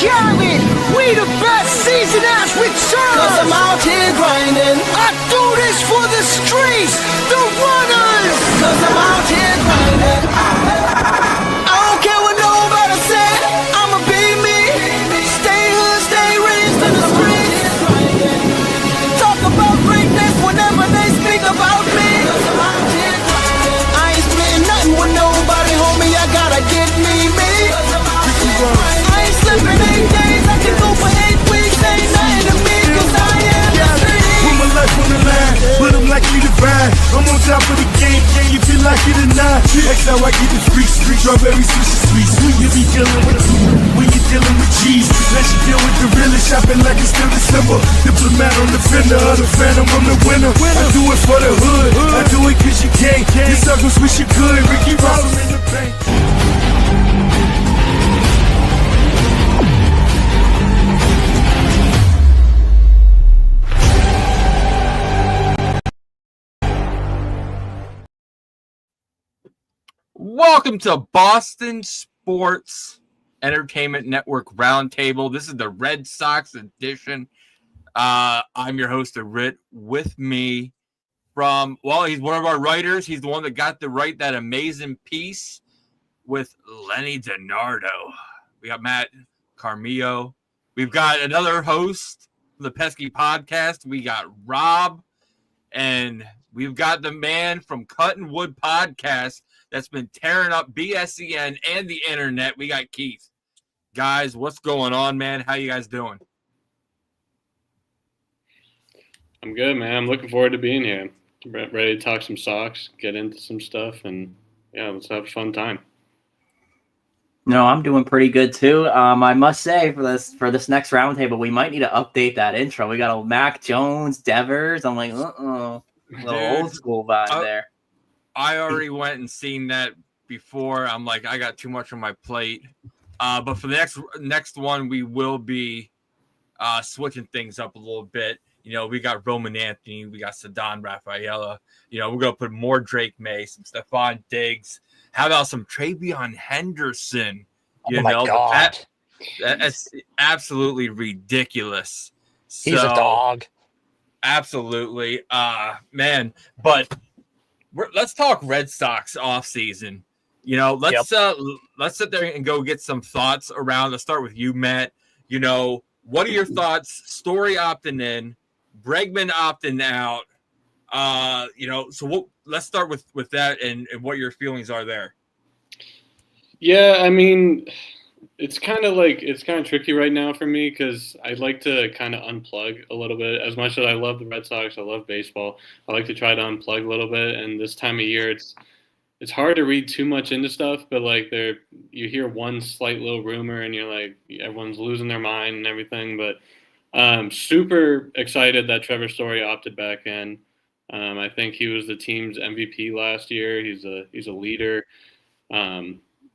Khaled, we the best season as return. Cause I'm out here grinding. I do this for the streets, the runners. Cause I'm out here grinding. I don't care what nobody said. I'ma be me. Stay hood, stay raised in the streets. Talk about greatness whenever they speak about me. Cause I'm out here grinding. I ain't splitting nothing with nobody, homie. I gotta get me. I ain't slipping 8 days. I can go for 8 weeks. Ain't nothing to me. Cause I am the street. Put my life on the line, but I'm likely to ride. I'm on top of the game, you feel like it or not. That's how I get the street, strawberry sweet. You be dealing with when you're dealing with cheese. Let you deal with the realest, shopping like it's still December. Diplomat on the fender of the phantom, I'm the winner. I do it for the hood, I do it cause you can. You suckers wish you could, Ricky Rollin in the bank. Welcome to Boston Sports Entertainment Network Roundtable. This is the Red Sox edition. I'm your host, Rit. With me he's one of our writers. He's the one that got to write that amazing piece with Lenny DiNardo. We got Matt Carmillo. We've got another host of the Pesky Podcast. We got Rob. And we've got the man from Cutting Wood Podcast that's been tearing up BSEN and the internet. We got Keith. Guys, what's going on, man? How you guys doing? I'm good, man. I'm looking forward to being here. Ready to talk some Sox, get into some stuff, and yeah, let's have a fun time. No, I'm doing pretty good too. I must say for this next roundtable, we might need to update that intro. We got a Mac Jones, Devers. I'm like, a little old school vibe there. I already went and seen that before. I'm like, I got too much on my plate. But for the next one, we will be switching things up a little bit. You know, we got Roman Anthony, we got Ceddanne Rafaela. You know, we're gonna put more Drake May, some Stephon Diggs. How about some Travion Henderson? You know, God. That's absolutely ridiculous. He's a dog. Absolutely, man. But let's talk Red Sox offseason. You know, let's sit there and go get some thoughts around. Let's start with you, Matt. You know, what are your thoughts? Story opting in, Bregman opting out. You know, so let's start with that and what your feelings are there. Yeah, I mean, it's kind of tricky right now for me because I'd like to kind of unplug a little bit. As much as I love the Red Sox, I love baseball. I like to try to unplug a little bit. And this time of year, it's hard to read too much into stuff. But like you hear one slight little rumor, and you're like, everyone's losing their mind and everything. But super excited that Trevor Story opted back in. I think he was the team's MVP last year. He's a leader.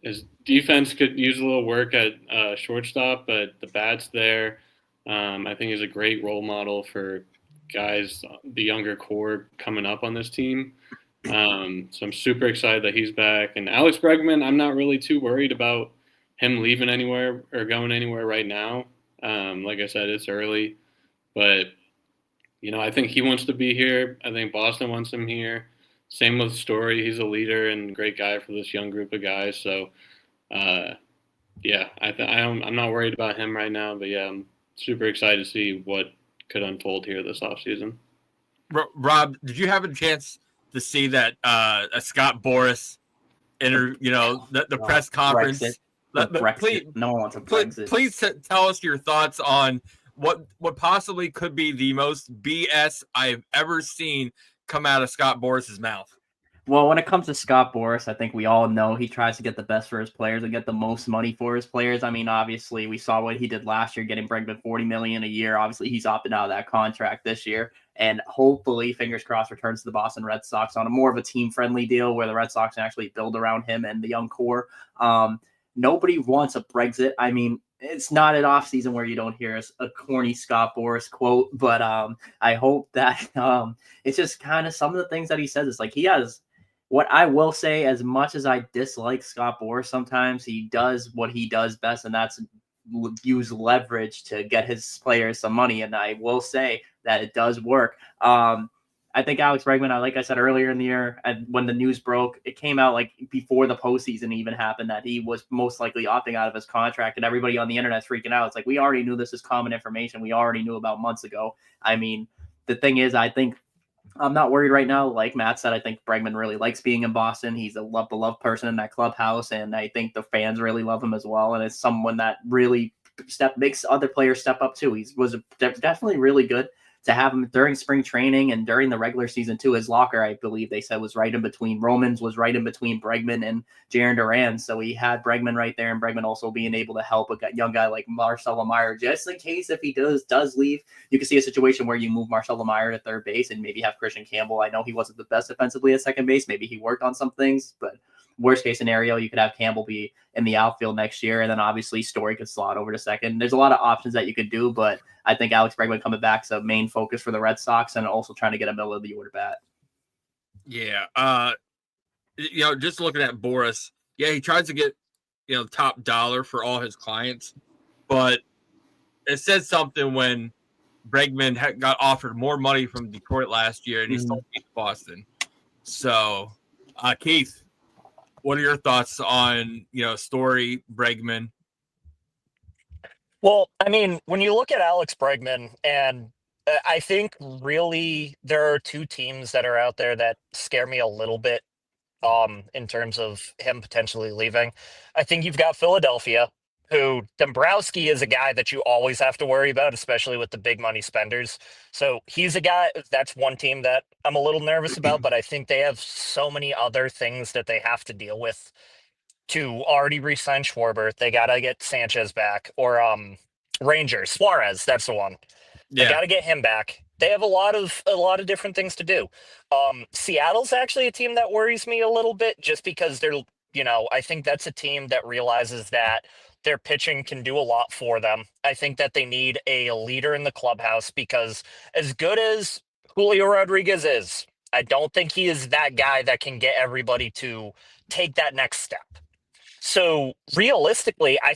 His defense could use a little work at shortstop, but the bat's there. I think he's a great role model for guys, the younger core coming up on this team. So I'm super excited that he's back. And Alex Bregman, I'm not really too worried about him leaving anywhere or going anywhere right now. Like I said, it's early, but you know, I think he wants to be here. I think Boston wants him here. Same with Story. He's a leader and great guy for this young group of guys. So, yeah, I'm not worried about him right now. But, yeah, I'm super excited to see what could unfold here this offseason. Rob, did you have a chance to see that Scott Boras the press conference? Brexit. No one wants a Brexit. Please tell us your thoughts on what possibly could be the most BS I've ever seen come out of Scott Boras' mouth. Well, when it comes to Scott Boras, I think we all know he tries to get the best for his players and get the most money for his players. I mean, obviously, we saw what he did last year, getting Bregman $40 million a year. Obviously, he's opted out of that contract this year, and hopefully, fingers crossed, returns to the Boston Red Sox on a more of a team-friendly deal where the Red Sox can actually build around him and the young core. Nobody wants a Brexit. I mean, it's not an off season where you don't hear a corny Scott Boras quote, but I hope that it's just kind of some of the things that he says. It's like he has what I will say, as much as I dislike Scott Boras sometimes, he does what he does best, and that's use leverage to get his players some money. And I will say that it does work. I think Alex Bregman, like I said earlier in the year, and when the news broke, it came out like before the postseason even happened that he was most likely opting out of his contract, and everybody on the internet's freaking out. It's like, we already knew this is common information. We already knew about months ago. I mean, the thing is, I think I'm not worried right now. Like Matt said, I think Bregman really likes being in Boston. He's a beloved person in that clubhouse, and I think the fans really love him as well. And it's someone that really makes other players step up too. He was definitely really good. To have him during spring training and during the regular season too. His locker, I believe they said, was right in between. Romans was right in between Bregman and Jaren Duran. So he had Bregman right there, and Bregman also being able to help a young guy like Marcel Lemire, just in case if he does leave. You can see a situation where you move Marcel Lemire to third base and maybe have Christian Campbell. I know he wasn't the best defensively at second base. Maybe he worked on some things, but worst case scenario, you could have Campbell be in the outfield next year, and then obviously Story could slot over to second. There's a lot of options that you could do, but I think Alex Bregman coming back is a main focus for the Red Sox, and also trying to get a middle of the order bat. Yeah. Just looking at Boris, he tries to get, top dollar for all his clients, but it said something when Bregman got offered more money from Detroit last year, and he still beat Boston. So, Keith, what are your thoughts on, Story, Bregman? Well, I mean, when you look at Alex Bregman, and I think really there are two teams that are out there that scare me a little bit in terms of him potentially leaving. I think you've got Philadelphia, who Dombrowski is a guy that you always have to worry about, especially with the big money spenders. So he's a guy, that's one team that I'm a little nervous about, but I think they have so many other things that they have to deal with to already re-sign Schwarber. They got to get Sanchez back, or Rangers, Suarez, that's the one. They got to get him back. They have a lot of different things to do. Seattle's actually a team that worries me a little bit, just because they're, I think that's a team that realizes that their pitching can do a lot for them. I think that they need a leader in the clubhouse, because as good as Julio Rodriguez is, I don't think he is that guy that can get everybody to take that next step. So realistically, I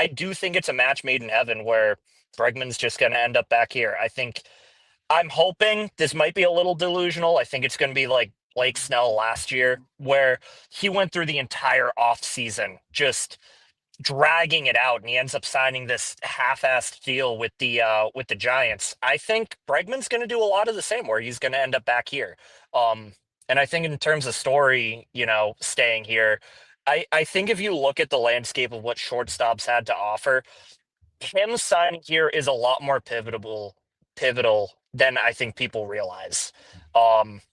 do think it's a match made in heaven where Bregman's just going to end up back here. I'm hoping this might be a little delusional. I think it's going to be like Blake Snell last year, where he went through the entire offseason just dragging it out, and he ends up signing this half-assed deal with the Giants. I think Bregman's going to do a lot of the same, where he's going to end up back here. And I think in terms of Story, staying here, I think if you look at the landscape of what shortstops had to offer, him signing here is a lot more pivotal than I think people realize.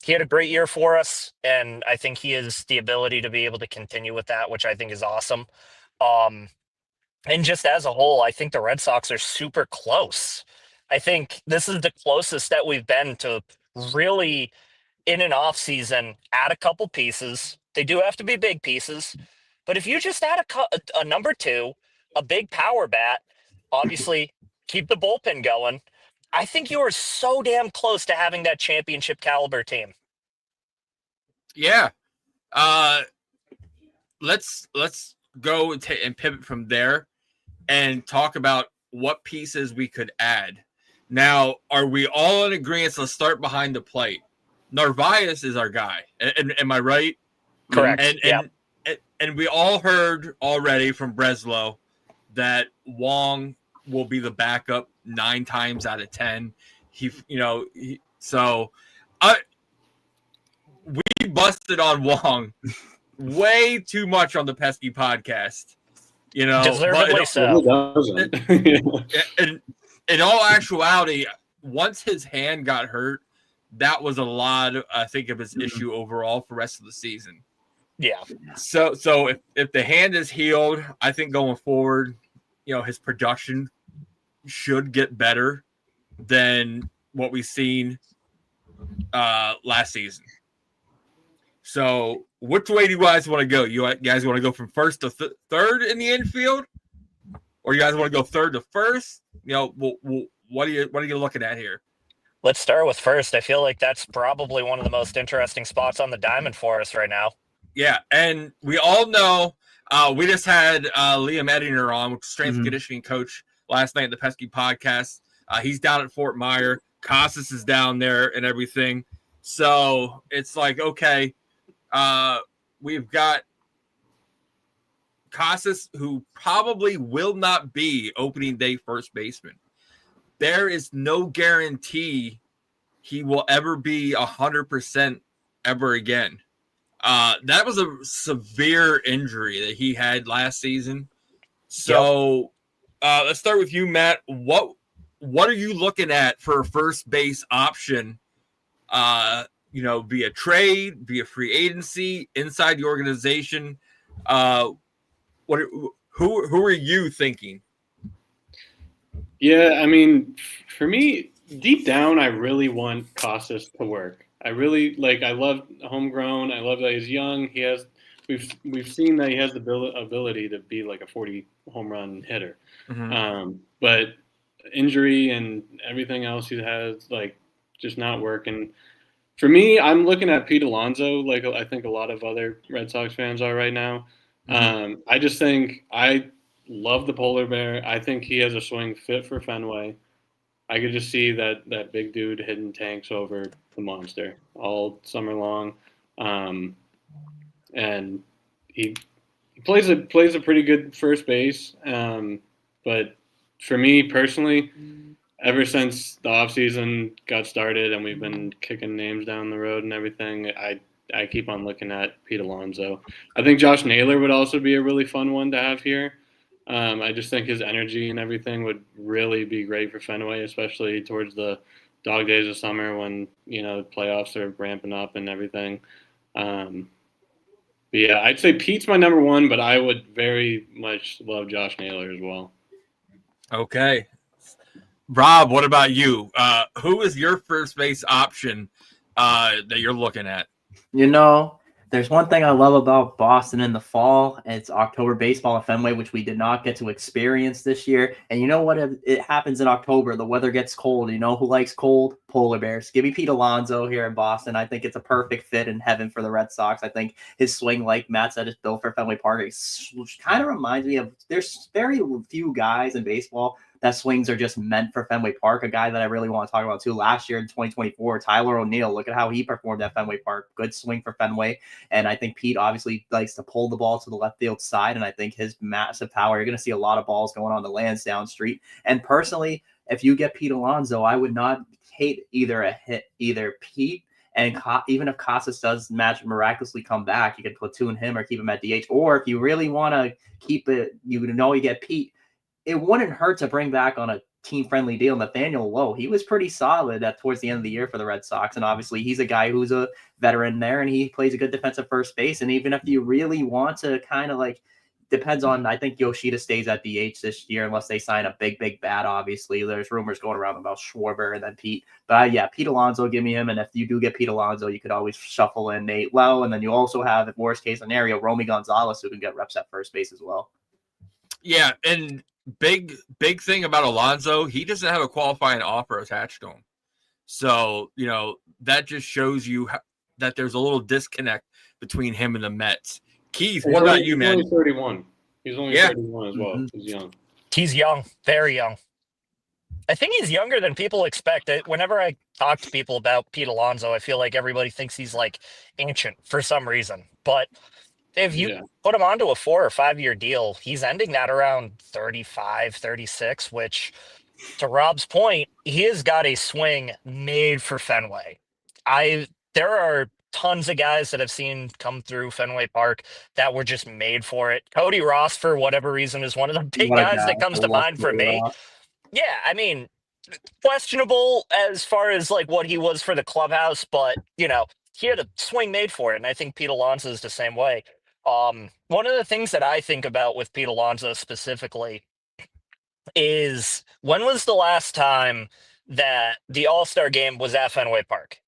He had a great year for us, and I think he has the ability to be able to continue with that, which I think is awesome. And just as a whole, I think the Red Sox are super close. I think this is the closest that we've been to really, in an off season, add a couple pieces. They do have to be big pieces, but if you just add a number two, a big power bat, obviously keep the bullpen going, I think you are so damn close to having that championship caliber team. Yeah. Let's go and pivot from there and talk about what pieces we could add. Now, are we all in agreement? Let's start behind the plate. Narvaez is our guy. Am I right? Correct. And we all heard already from Breslow that Wong will be the backup 9 times out of 10. We busted on Wong way too much on the pesky podcast. Deservedly so. And in all actuality, once his hand got hurt, that was a lot, I think, of his issue overall for the rest of the season. Yeah. So if the hand is healed, I think going forward, his production should get better than what we've seen last season. So which way do you guys want to go? You guys want to go from first to third in the infield? Or you guys want to go third to first? What are you looking at here? Let's start with first. I feel like that's probably one of the most interesting spots on the diamond for us right now. Yeah, and we all know We just had Liam Edinger on, strength and conditioning coach, last night at the Pesky podcast. He's down at Fort Myer. Casas is down there and everything. So it's like, okay, we've got Casas, who probably will not be opening day first baseman. There is no guarantee he will ever be 100% ever again. That was a severe injury that he had last season. So let's start with you, Matt. What are you looking at for a first base option? Via trade, via free agency, inside the organization. Who are you thinking? Yeah, I mean, for me, deep down, I really want Casas to work. I really like. I love homegrown. I love that he's young. He has. We've seen that he has the ability to be like a 40 home run hitter. But injury and everything else he has, like, just not working. For me, I'm looking at Pete Alonso, like I think a lot of other Red Sox fans are right now. I just think I love the polar bear. I think he has a swing fit for Fenway. I could just see that big dude hitting tanks over the monster all summer long, and he plays a pretty good first base. But for me personally, ever since the offseason got started and we've been kicking names down the road and everything, I keep on looking at Pete Alonso. I think Josh Naylor would also be a really fun one to have here. I just think his energy and everything would really be great for Fenway, especially towards the dog days of summer when, the playoffs are ramping up and everything. But yeah, I'd say Pete's my number one, but I would very much love Josh Naylor as well. Okay. Rob, what about you? Who is your first base option that you're looking at? There's one thing I love about Boston in the fall. It's October baseball at Fenway, which we did not get to experience this year. And you know what? It happens in October. The weather gets cold. You know who likes cold? Polar bears. Give me Pete Alonso here in Boston. I think it's a perfect fit in heaven for the Red Sox. I think his swing, like Matt said, is built for Fenway Park. It kind of reminds me of, there's very few guys in baseball that swings are just meant for Fenway Park. A guy that I really want to talk about too, last year in 2024, Tyler O'Neill. Look at how he performed at Fenway Park. Good swing for Fenway. And I think Pete obviously likes to pull the ball to the left field side. And I think his massive power, you're going to see a lot of balls going on the Lansdowne Street. And personally, if you get Pete Alonso, I would not hate either Pete, and even if Casas does miraculously come back, you can platoon him or keep him at DH. Or if you really want to keep it, you get Pete. It wouldn't hurt to bring back on a team-friendly deal Nathaniel Lowe. He was pretty solid towards the end of the year for the Red Sox, and obviously he's a guy who's a veteran there, and he plays a good defensive first base. And even if you really want to kind of depends on, I think Yoshida stays at DH this year unless they sign a big bat. Obviously, there's rumors going around about Schwarber and then Pete. But yeah, Pete Alonso, give me him. And if you do get Pete Alonso, you could always shuffle in Nate Lowe, and then you also have, if worst case scenario, Romy Gonzalez, who can get reps at first base as well. Yeah, and big thing about Alonso, he doesn't have a qualifying offer attached to him. So, that just shows you that there's a little disconnect between him and the Mets. Keith, what about you, man? He's only 31. He's only 31 as well. He's young. He's young, very young. I think he's younger than people expect. Whenever I talk to people about Pete Alonso, I feel like everybody thinks he's ancient for some reason. But if you put him onto a 4 or 5 year deal, he's ending that around 35, 36, which, to Rob's point, he has got a swing made for Fenway. There are tons of guys that I've seen come through Fenway Park that were just made for it. Cody Ross, for whatever reason, is one of the big guys that comes to mind for me. Yeah, I mean, questionable as far as what he was for the clubhouse, but he had a swing made for it, and I think Pete Alonso is the same way. One of the things that I think about with Pete Alonso specifically is, when was the last time that the All-Star game was at Fenway Park?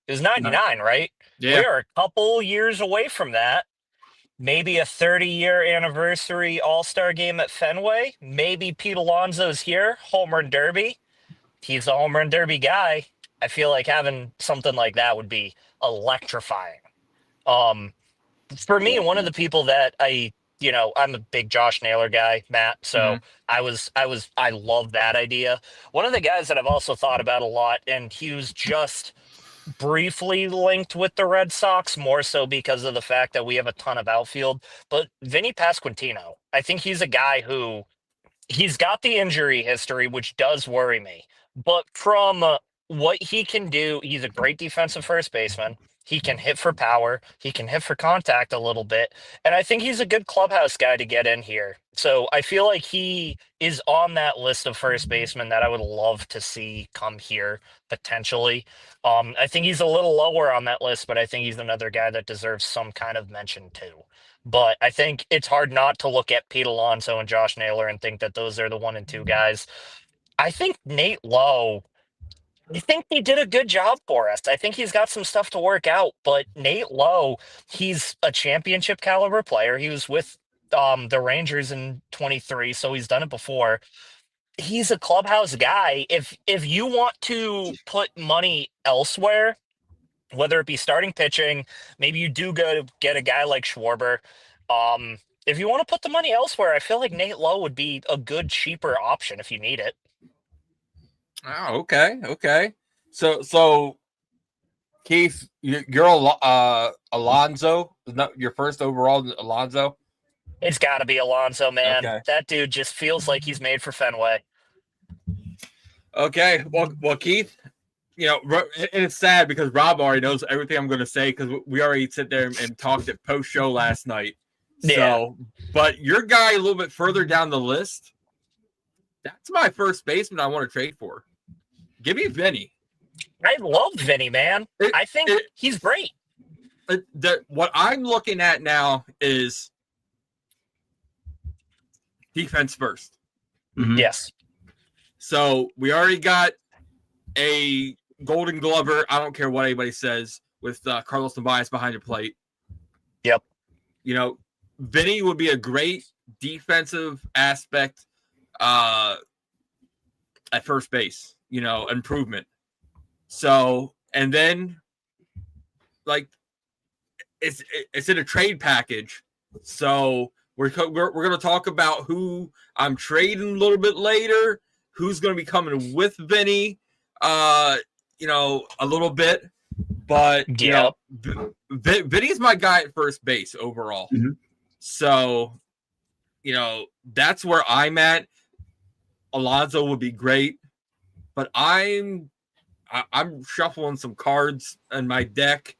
It was 99, right? Yeah. We are a couple years away from that. Maybe a 30-year anniversary All-Star game at Fenway. Maybe Pete Alonso's here, home run derby. He's a home run derby guy. I feel like having something like that would be electrifying. For me, one of the people that I I'm a big Josh Naylor guy, Matt. So Mhm. I love that idea. One of the guys that I've also thought about a lot, and he was just briefly linked with the Red Sox, more so because of the fact that we have a ton of outfield. But Vinny Pasquantino, I think he's a guy who he's got the injury history, which does worry me. But from what he can do, he's a great defensive first baseman. He can hit for power. He can hit for contact a little bit. And I think he's a good clubhouse guy to get in here. So I feel like he is on that list of first basemen that I would love to see come here potentially. I think he's a little lower on that list, but I think he's another guy that deserves some kind of mention too. But I think it's hard not to look at Pete Alonso and Josh Naylor and think that those are the 1 and 2 guys. I think Nate Lowe, I think he did a good job for us. I think he's got some stuff to work out, but Nate Lowe, he's a championship caliber player. He was with the Rangers in 23, so he's done it before. He's a clubhouse guy. If you want to put money elsewhere, whether it be starting pitching, maybe you do go to get a guy like Schwarber. If you want to put the money elsewhere, I feel like Nate Lowe would be a good, cheaper option if you need it. Oh, okay. So Keith, you're Alonzo, not your first overall, Alonzo. It's got to be Alonso, man. Okay. That dude just feels like he's made for Fenway. Okay. Well, Keith, and it's sad because Rob already knows everything I'm going to say because we already sit there and talked at post show last night. So, but your guy a little bit further down the list, that's my first baseman I want to trade for. Give me Vinny. I love Vinny, man. I think he's great. What I'm looking at now is defense first. Mm-hmm. Yes. So we already got a Golden Glover. I don't care what anybody says with Carlos Tobias behind the plate. Yep. Vinny would be a great defensive aspect at first base. Improvement. So, and then like it's in a trade package. So we're going to talk about who I'm trading a little bit later, who's going to be coming with Vinny, a little bit. But, Vinny's my guy at first base overall. Mm-hmm. So, that's where I'm at. Alonso would be great, but I'm shuffling some cards in my deck,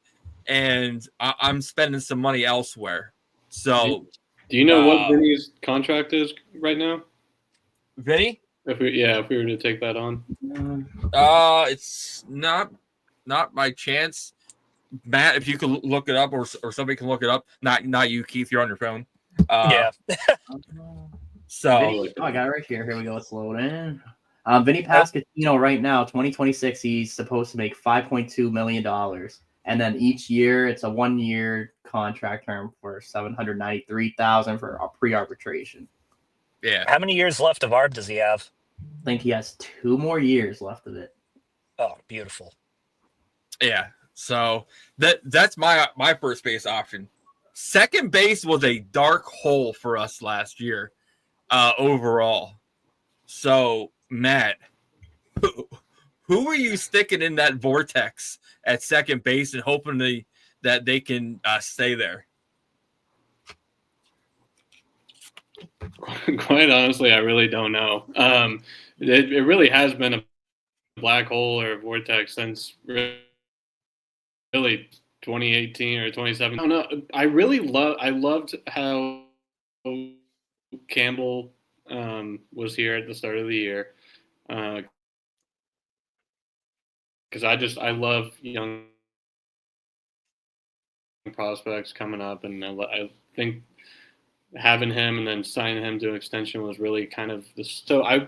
and I'm spending some money elsewhere. So, do you know what Vinny's contract is right now? Vinny? If we were to take that on, it's not by chance. Matt, if you could look it up, or somebody can look it up. Not you, Keith. You're on your phone. So Vinny, I got it right here. Here we go. Let's load in. Vinny Pasquantino right now, 2026, he's supposed to make $5.2 million. And then each year, it's a 1-year contract term for $793,000 for a pre-arbitration. Yeah. How many years left of ARB does he have? I think he has 2 more years left of it. Oh, beautiful. Yeah. So that's my first base option. Second base was a dark hole for us last year, overall. So, Matt, who are you sticking in that vortex at second base and hoping that they can stay there? Quite honestly, I really don't know. It really has been a black hole or a vortex since really 2018 or 2017. I don't know. I loved how Campbell was here at the start of the year. Because I love young prospects coming up, and I think having him and then signing him to an extension was really kind of so I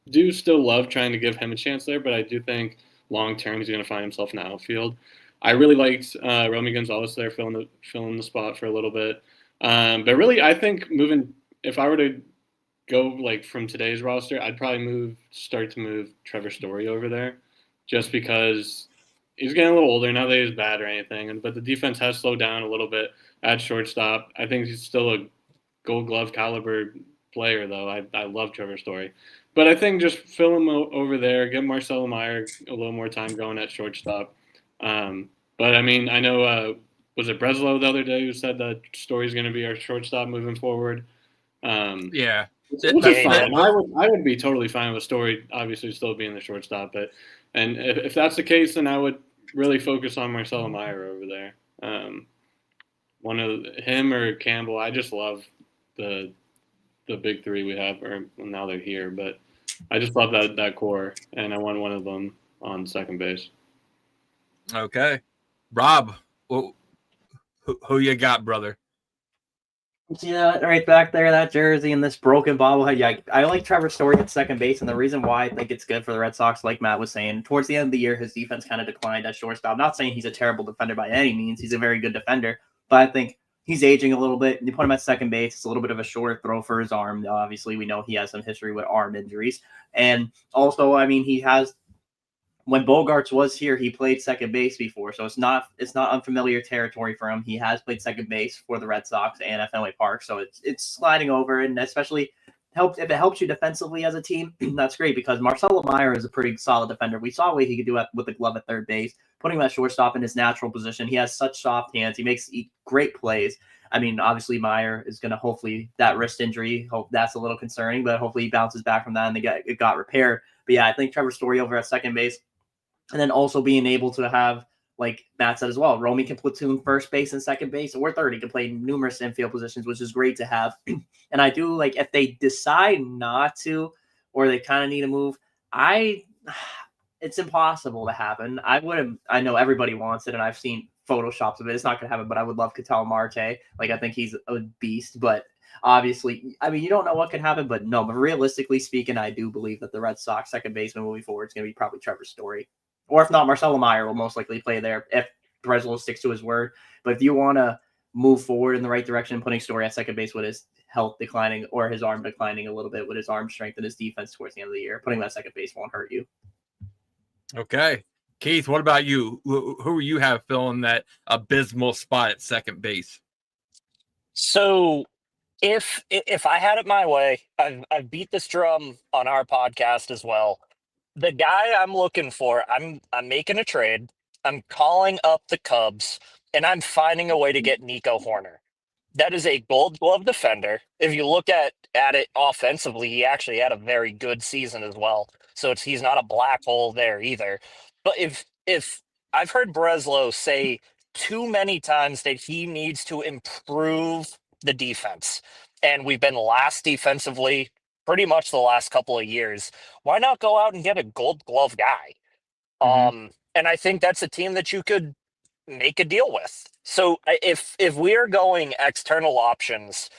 do still love trying to give him a chance there, but I do think long term he's going to find himself in the outfield. I really liked Romy Gonzalez there filling the spot for a little bit, but really I think if I were to go like from today's roster, I'd probably start to move Trevor Story over there, just because he's getting a little older. Not that he's bad or anything, but the defense has slowed down a little bit at shortstop. I think he's still a Gold Glove caliber player, though. I love Trevor Story. But I think just fill him over there, give Marcelo Meyer a little more time going at shortstop. But I mean, I know, was it Breslow the other day who said that Story's going to be our shortstop moving forward? Yeah. Which Yeah, is he fine. did. I would be totally fine with Story obviously still being the shortstop, and if that's the case, then I would really focus on Marcelo Meyer over there. One of him or Campbell. I just love the big three we have, or now they're here, but I just love that core, and I want one of them on second base. Okay. Rob, who you got, brother? Yeah, right back there, that jersey and this broken bobblehead. Yeah, I like Trevor Story at second base, and the reason why I think it's good for the Red Sox, like Matt was saying, towards the end of the year, his defense kind of declined at shortstop. Not saying he's a terrible defender by any means; he's a very good defender, but I think he's aging a little bit. You put him at second base; it's a little bit of a shorter throw for his arm. Obviously, we know he has some history with arm injuries, and also, I mean, he has. When Bogarts was here, he played second base before, so it's not unfamiliar territory for him. He has played second base for the Red Sox and at Fenway Park, so it's sliding over, and especially if it helps you defensively as a team, that's great because Marcelo Meyer is a pretty solid defender. We saw what he could do with the glove at third base, putting that shortstop in his natural position. He has such soft hands. He makes great plays. I mean, obviously Meyer is going to hopefully that wrist injury, hope that's a little concerning, but hopefully he bounces back from that and it got repaired. But yeah, I think Trevor Story over at second base. And then also being able to have, like Matt said as well, Romy can platoon first base and second base or third. He can play numerous infield positions, which is great to have. And I do like if they decide not to, or they kind of need to move, it's impossible to happen. I know everybody wants it, and I've seen photoshops of it. It's not going to happen, but I would love Ketel Marte. Like, I think he's a beast, but obviously, I mean, you don't know what could happen, but no, but realistically speaking, I do believe that the Red Sox second baseman moving forward is going to be probably Trevor Story. Or if not, Marcelo Meyer will most likely play there if Breslow sticks to his word. But if you want to move forward in the right direction, putting Story at second base with his health declining or his arm declining a little bit with his arm strength and his defense towards the end of the year, putting him at second base won't hurt you. Okay. Keith, what about you? Who you have filling that abysmal spot at second base? So if I had it my way, I've beat this drum on our podcast as well. The guy I'm looking for, I'm making a trade. I'm calling up the Cubs, and I'm finding a way to get Nico Horner. That is a Gold Glove defender. If you look at it offensively, he actually had a very good season as well. So he's not a black hole there either. But if I've heard Breslow say too many times that he needs to improve the defense, and we've been last defensively pretty much the last couple of years. Why not go out and get a Gold Glove guy? And I think that's a team that you could make a deal with. So if we are going external options,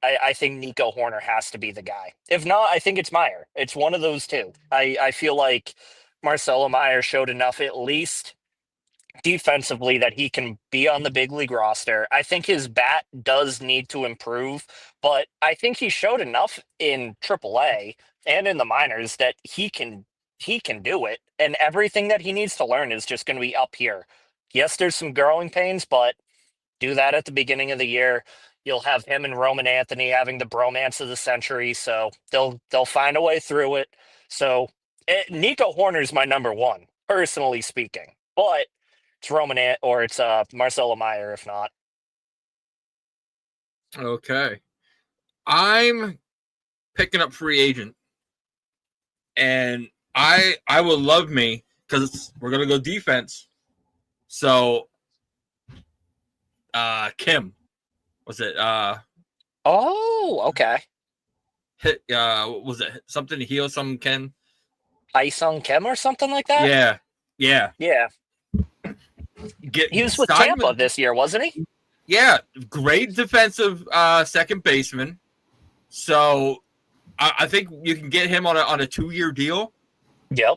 I think Nico Horner has to be the guy. If not, I think it's Meyer. It's one of those two. I feel like Marcelo Meyer showed enough at least defensively that he can be on the big league roster. I think his bat does need to improve, but I think he showed enough in AAA and in the minors that he can do it. And everything that he needs to learn is just going to be up here. Yes, there's some growing pains, but do that at the beginning of the year. You'll have him and Roman Anthony having the bromance of the century, so they'll find a way through it. So Nico Horner is my number one, personally speaking, but it's it's Marcelo Meyer if not. Okay. I'm picking up free agent. And I would love me because we're gonna go defense. So Kim. Was it Oh, okay. Was it something Heo Sung Kim? Isung Kim or something like that? Yeah. Yeah. He was with Tampa this year, wasn't he? Yeah, great defensive second baseman. So I think you can get him on a 2-year deal. Yep.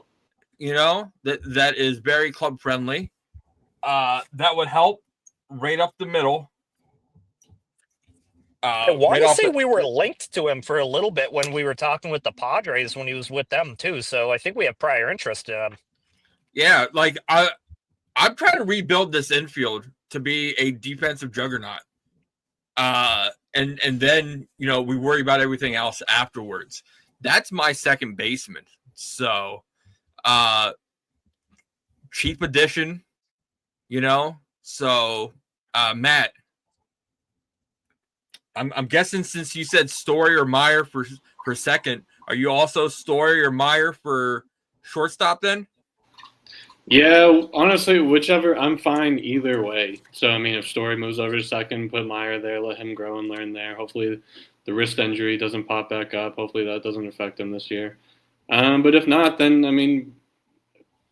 You know, that is very club friendly. That would help right up the middle. I want to say we were linked to him for a little bit when we were talking with the Padres when he was with them too. So I think we have prior interest in him. Yeah, like I'm trying to rebuild this infield to be a defensive juggernaut. and then we worry about everything else afterwards. That's my second baseman. So, cheap addition, So, Matt, I'm guessing since you said Story or Meyer for second, are you also Story or Meyer for shortstop then? Yeah, honestly, whichever. I'm fine either way. So, I mean, if Story moves over to second, put Meyer there, let him grow and learn there. Hopefully, the wrist injury doesn't pop back up. Hopefully, that doesn't affect him this year. But if not, then, I mean,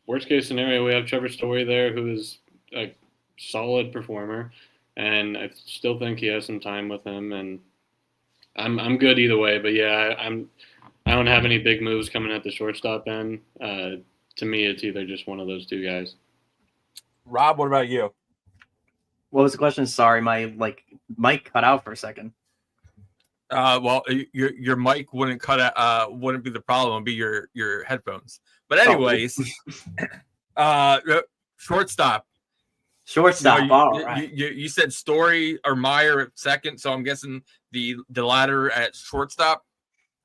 worst case scenario, we have Trevor Story there, who is a solid performer, and I still think he has some time with him, and I'm good either way. But yeah, I don't have any big moves coming at the shortstop end. To me, it's either just one of those two guys. Rob, what about you? What was the question? Sorry, my mic cut out for a second. Well, your mic wouldn't cut out. Wouldn't be the problem. It'd be your headphones. But anyways, shortstop. Shortstop. All right. You said Story or Meyer at second, so I'm guessing the latter at shortstop.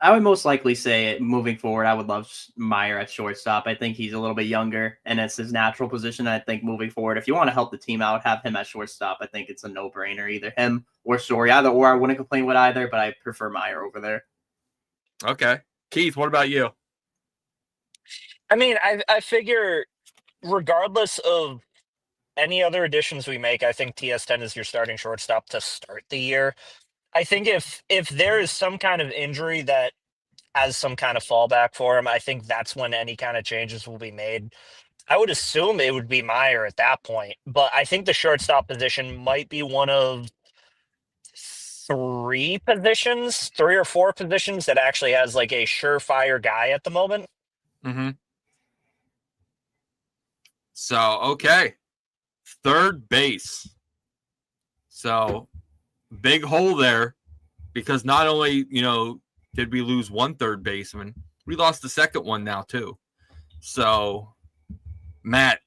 I would most likely say moving forward, I would love Meyer at shortstop. I think he's a little bit younger, and it's his natural position. I think moving forward, if you want to help the team out, have him at shortstop. I think it's a no-brainer, either him or Story. Either or, I wouldn't complain with either, but I prefer Meyer over there. Okay. Keith, what about you? I mean, I figure regardless of any other additions we make, I think TS10 is your starting shortstop to start the year. I think if there is some kind of injury that has some kind of fallback for him, I think that's when any kind of changes will be made. I would assume it would be Meyer at that point, but I think the shortstop position might be one of three or four positions that actually has like a surefire guy at the moment. Mm-hmm. So, okay. Third base. So, big hole there because not only, did we lose one third baseman, we lost the second one now too. So, Matt,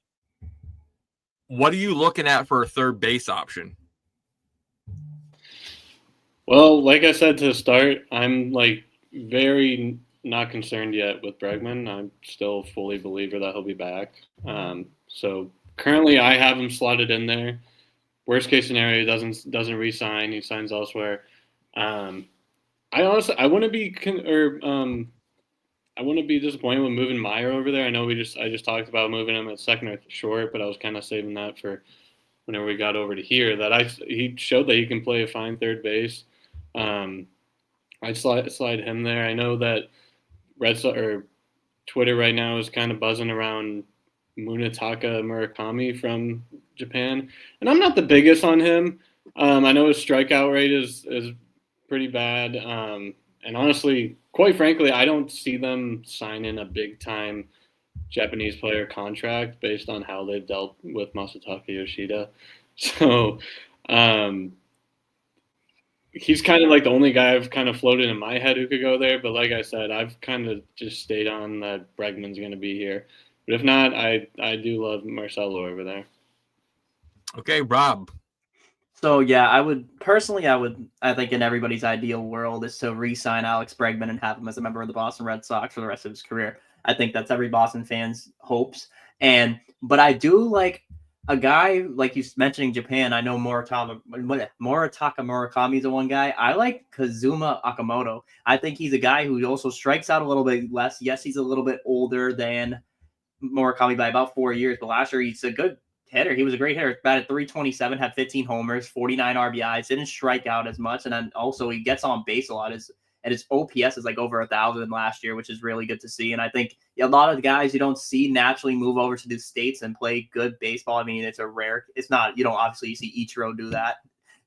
what are you looking at for a third base option? Well, like I said to start, I'm very not concerned yet with Bregman. I'm still fully believer that he'll be back. So currently, I have him slotted in there. Worst case scenario, he doesn't re-sign. He signs elsewhere. I wouldn't be disappointed with moving Meyer over there. I know I just talked about moving him at second or short, but I was kind of saving that for whenever we got over to here. He showed that he can play a fine third base. I'd slide him there. I know that Twitter right now is kind of buzzing around Munetaka Murakami from Japan, and I'm not the biggest on him. I know his strikeout rate is pretty bad, and honestly, quite frankly, I don't see them signing a big time Japanese player contract based on how they've dealt with Masataka Yoshida. So he's kind of like the only guy I've kind of floated in my head who could go there. But like I said, I've kind of just stayed on that Bregman's going to be here. But if not, I do love Marcelo over there. Okay, Rob. So yeah, I think in everybody's ideal world is to re-sign Alex Bregman and have him as a member of the Boston Red Sox for the rest of his career. I think that's every Boston fan's hopes. But I do like a guy like you mentioning Japan. I know Moritaka Murakami is the one guy. I like Kazuma Okamoto. I think he's a guy who also strikes out a little bit less. Yes, he's a little bit older than Murakami by about 4 years, but last year he's a good hitter. He was a great hitter. Batted .327, had 15 homers, 49 RBIs, didn't strike out as much, and then also he gets on base a lot. His OPS is like over 1,000 last year, which is really good to see. And I think a lot of the guys you don't see naturally move over to the States and play good baseball. I mean, it's not, obviously you see Ichiro do that.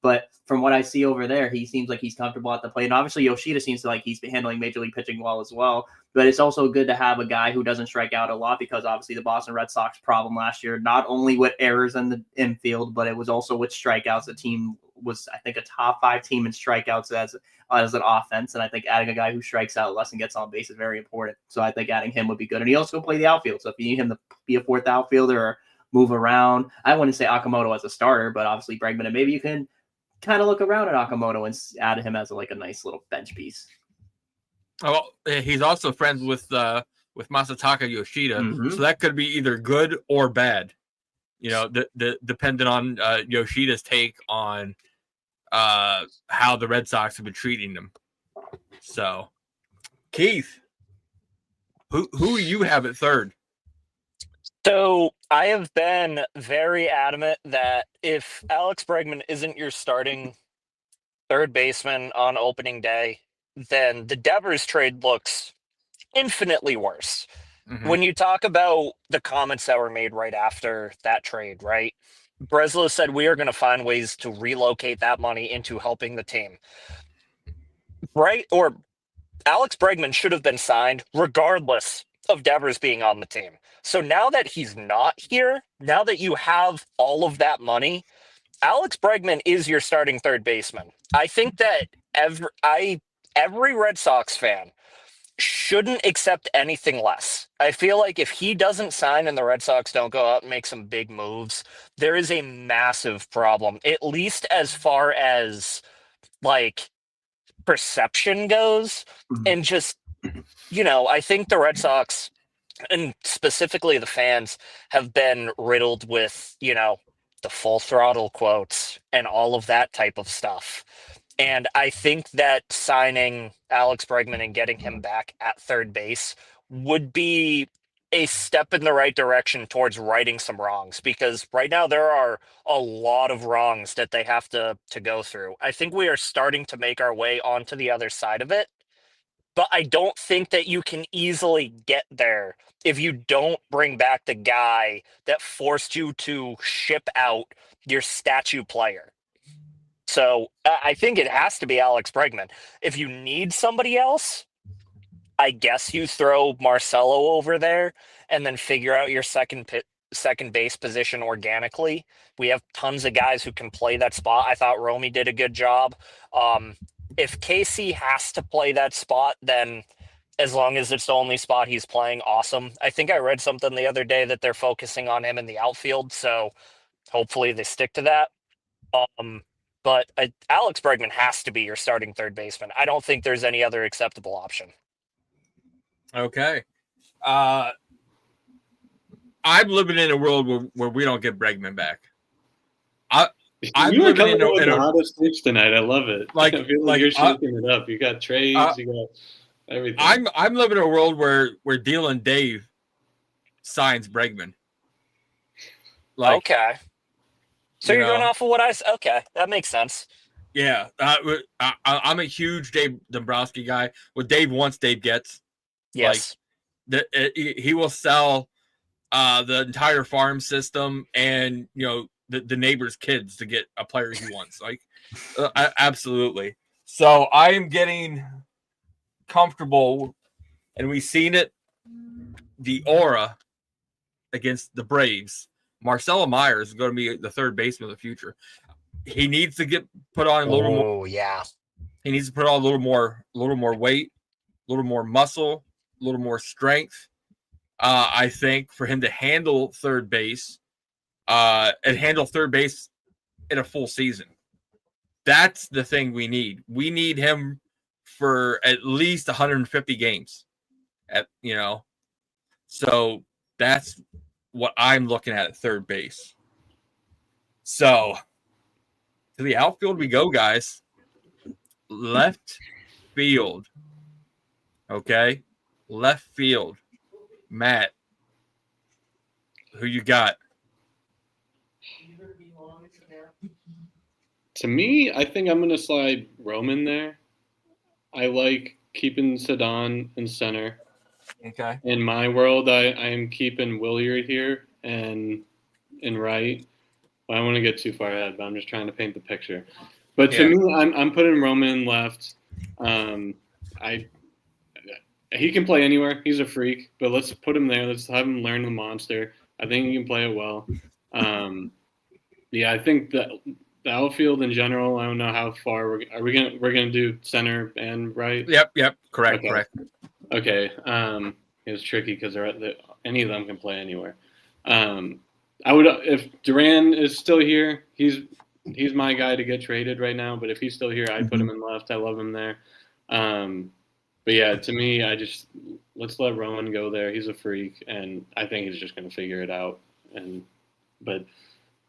But from what I see over there, he seems like he's comfortable at the plate. And obviously Yoshida seems like he's been handling major league pitching well as well. But it's also good to have a guy who doesn't strike out a lot because obviously the Boston Red Sox problem last year, not only with errors in the infield, but it was also with strikeouts. The team was, I think, a top 5 team in strikeouts as an offense. And I think adding a guy who strikes out less and gets on base is very important. So I think adding him would be good. And he also play the outfield. So if you need him to be a fourth outfielder or move around, I wouldn't say Okamoto as a starter, but obviously Bregman, and maybe you can kind of look around at Okamoto and add him as like a nice little bench piece. Oh, he's also friends with Masataka Yoshida, Mhm. so that could be either good or bad. You know, depending on Yoshida's take on how the Red Sox have been treating them. So, Keith, who you have at third? So I have been very adamant that if Alex Bregman isn't your starting third baseman on opening day, then the Devers trade looks infinitely worse. Mm-hmm. When you talk about the comments that were made right after that trade, right? Breslow said we are going to find ways to relocate that money into helping the team. Right? Or Alex Bregman should have been signed regardless of Devers being on the team. So now that he's not here, now that you have all of that money, Alex Bregman is your starting third baseman. I think that every Red Sox fan shouldn't accept anything less. I feel like if he doesn't sign and the Red Sox don't go out and make some big moves, there is a massive problem, at least as far as like perception goes. And just, I think the Red Sox and specifically the fans have been riddled with, the full throttle quotes and all of that type of stuff. And I think that signing Alex Bregman and getting him back at third base would be a step in the right direction towards righting some wrongs, because right now there are a lot of wrongs that they have to go through. I think we are starting to make our way onto the other side of it, but I don't think that you can easily get there if you don't bring back the guy that forced you to ship out your statue player. So I think it has to be Alex Bregman. If you need somebody else, I guess you throw Marcelo over there and then figure out your second base position organically. We have tons of guys who can play that spot. I thought Romy did a good job. If KC has to play that spot, then as long as it's the only spot he's playing, awesome. I think I read something the other day that they're focusing on him in the outfield, so hopefully they stick to that. But Alex Bregman has to be your starting third baseman. I don't think there's any other acceptable option. Okay. I'm living in a world where we don't get Bregman back. I'm you are living coming in with the a hottest takes tonight. I love it. Like- I feel like, you're shaking it up. You got trades. You got everything. I'm living in a world where Dylan Dave signs Bregman. Okay. So you're going know. off of what I said. Okay, that makes sense. Yeah, I'm a huge Dave Dombrowski guy. What Dave wants, Dave gets. Yes. He will sell the entire farm system and the neighbor's kids to get a player he wants. Absolutely. So I am getting comfortable, and we've seen it. The aura against the Braves. Marcelo Myers is going to be the third baseman of the future. He needs to get put on a little more. Oh yeah. He needs to put on a little more weight, a little more muscle, a little more strength. I think for him to handle third base, and handle third base in a full season. That's the thing we need. We need him for at least 150 games. So that's what I'm looking at third base. So to the outfield we go, guys. Left field. Okay? Left field. Matt, who you got? To me, I think I'm going to slide Roman there. I like keeping Sedon in center. Okay. In my world, I am keeping Williard here and in right. I don't want to get too far ahead, but I'm just trying to paint the picture. But to me, I'm putting Roman left. He can play anywhere. He's a freak, but let's put him there. Let's have him learn the monster. I think he can play it well. I think that the outfield in general. I don't know how far we're gonna do center and right. Yep. Correct. Okay. It's tricky because any of them can play anywhere. I would if Duran is still here. He's he's my guy to get traded right now. But if he's still here, I'd put him in left. I love him there. But yeah, to me, let's let Rowan go there. He's a freak, and I think he's just going to figure it out. But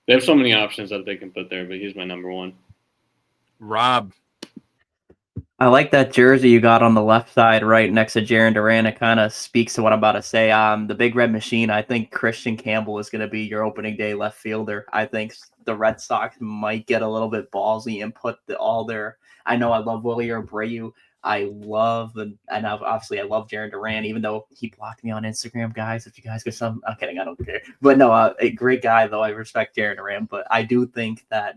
they have so many options that they can put there. But he's my number one. Rob. I like that jersey you got on the left side, right next to Jaren Duran. It kind of speaks to what I'm about to say. The Big Red Machine. I think Christian Campbell is going to be your opening day left fielder. I think the Red Sox might get a little bit ballsy and put all their. I know I love Willie Abreu. I love obviously I love Jaren Duran, even though he blocked me on Instagram, guys. If you guys get some, I'm kidding, I don't care. But no, a great guy though. I respect Jaren Duran, but I do think that.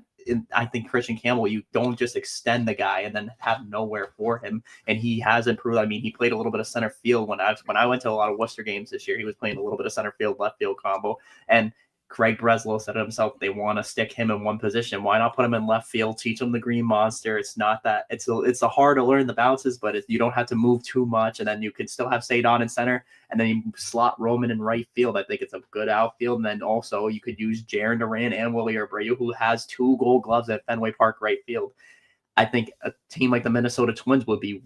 I think Christian Campbell, you don't just extend the guy and then have nowhere for him. And he has improved. I mean, he played a little bit of center field when I went to a lot of Worcester games this year. He was playing a little bit of center field, left field combo. And Craig Breslow said it himself, they want to stick him in one position. Why not put him in left field, teach him the green monster? It's not that it's a hard to learn the bounces, but you don't have to move too much. And then you can still have Sadon in center and then you slot Roman in right field. I think it's a good outfield. And then also you could use Jaren Duran and Willie Abreu, who has 2 Gold Gloves at Fenway Park right field. I think a team like the Minnesota Twins would be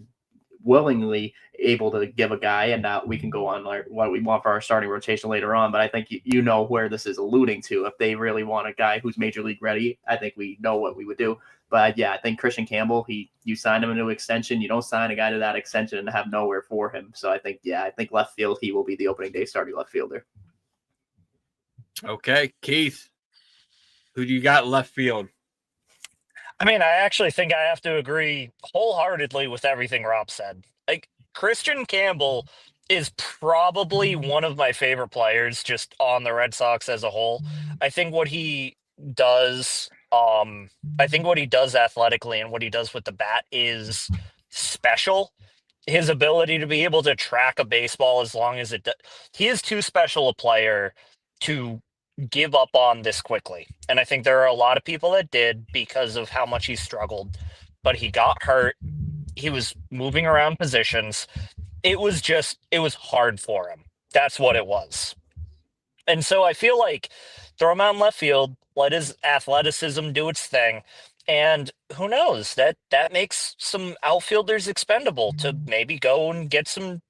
willingly able to give a guy, and now we can go on like what we want for our starting rotation later on. But I think you know where this is alluding to. If they really want a guy who's major league ready, I think we know what we would do. But yeah, I think Christian Campbell, you signed him into an extension. You don't sign a guy to that extension and have nowhere for him. So I think left field, he will be the opening day starting left fielder. Okay, Keith, who do you got left field? I mean, I actually think I have to agree wholeheartedly with everything Rob said. Like, Christian Campbell is probably one of my favorite players just on the Red Sox as a whole. I think what he does, athletically and what he does with the bat is special. His ability to be able to track a baseball as long as it does. He is too special a player to give up on this quickly. And I think there are a lot of people that did because of how much he struggled. But he got hurt. He was moving around positions. It was hard for him. That's what it was. And so I feel like throw him out in left field, let his athleticism do its thing. And who knows, that makes some outfielders expendable to maybe go and get some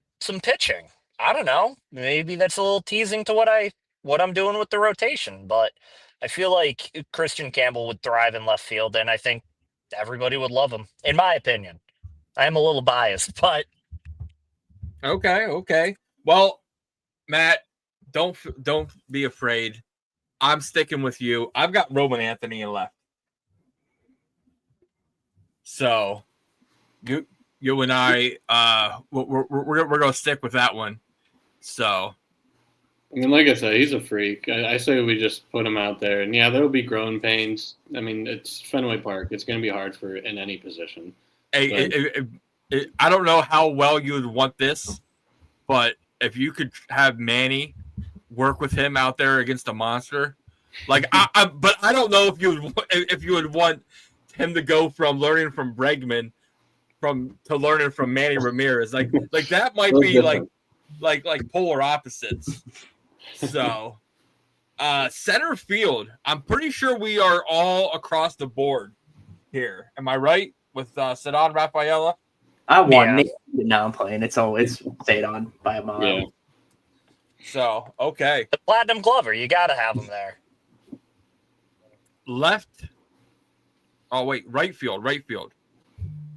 pitching. I don't know. Maybe that's a little teasing to what I'm doing with the rotation, but I feel like Christian Campbell would thrive in left field, and I think everybody would love him, in my opinion. I am a little biased, but okay. Well, Matt, don't be afraid. I'm sticking with you. I've got Roman Anthony in left. So, you and I, we're gonna stick with that one. So. I mean, like I said, he's a freak. I say we just put him out there. And, yeah, there will be growing pains. I mean, it's Fenway Park. It's going to be hard in any position. Hey, I don't know how well you would want this, but if you could have Manny work with him out there against a monster, but I don't know if you would want him to go from learning from Bregman to learning from Manny Ramirez. Like that might be like polar opposites. So, center field, I'm pretty sure we are all across the board here. Am I right with Cedon Rafaela? I won. Yeah. No, I'm playing. It's Cedon by a mile. Yeah. So, okay. The Platinum Glover, you got to have him there. Left. Oh, wait, right field.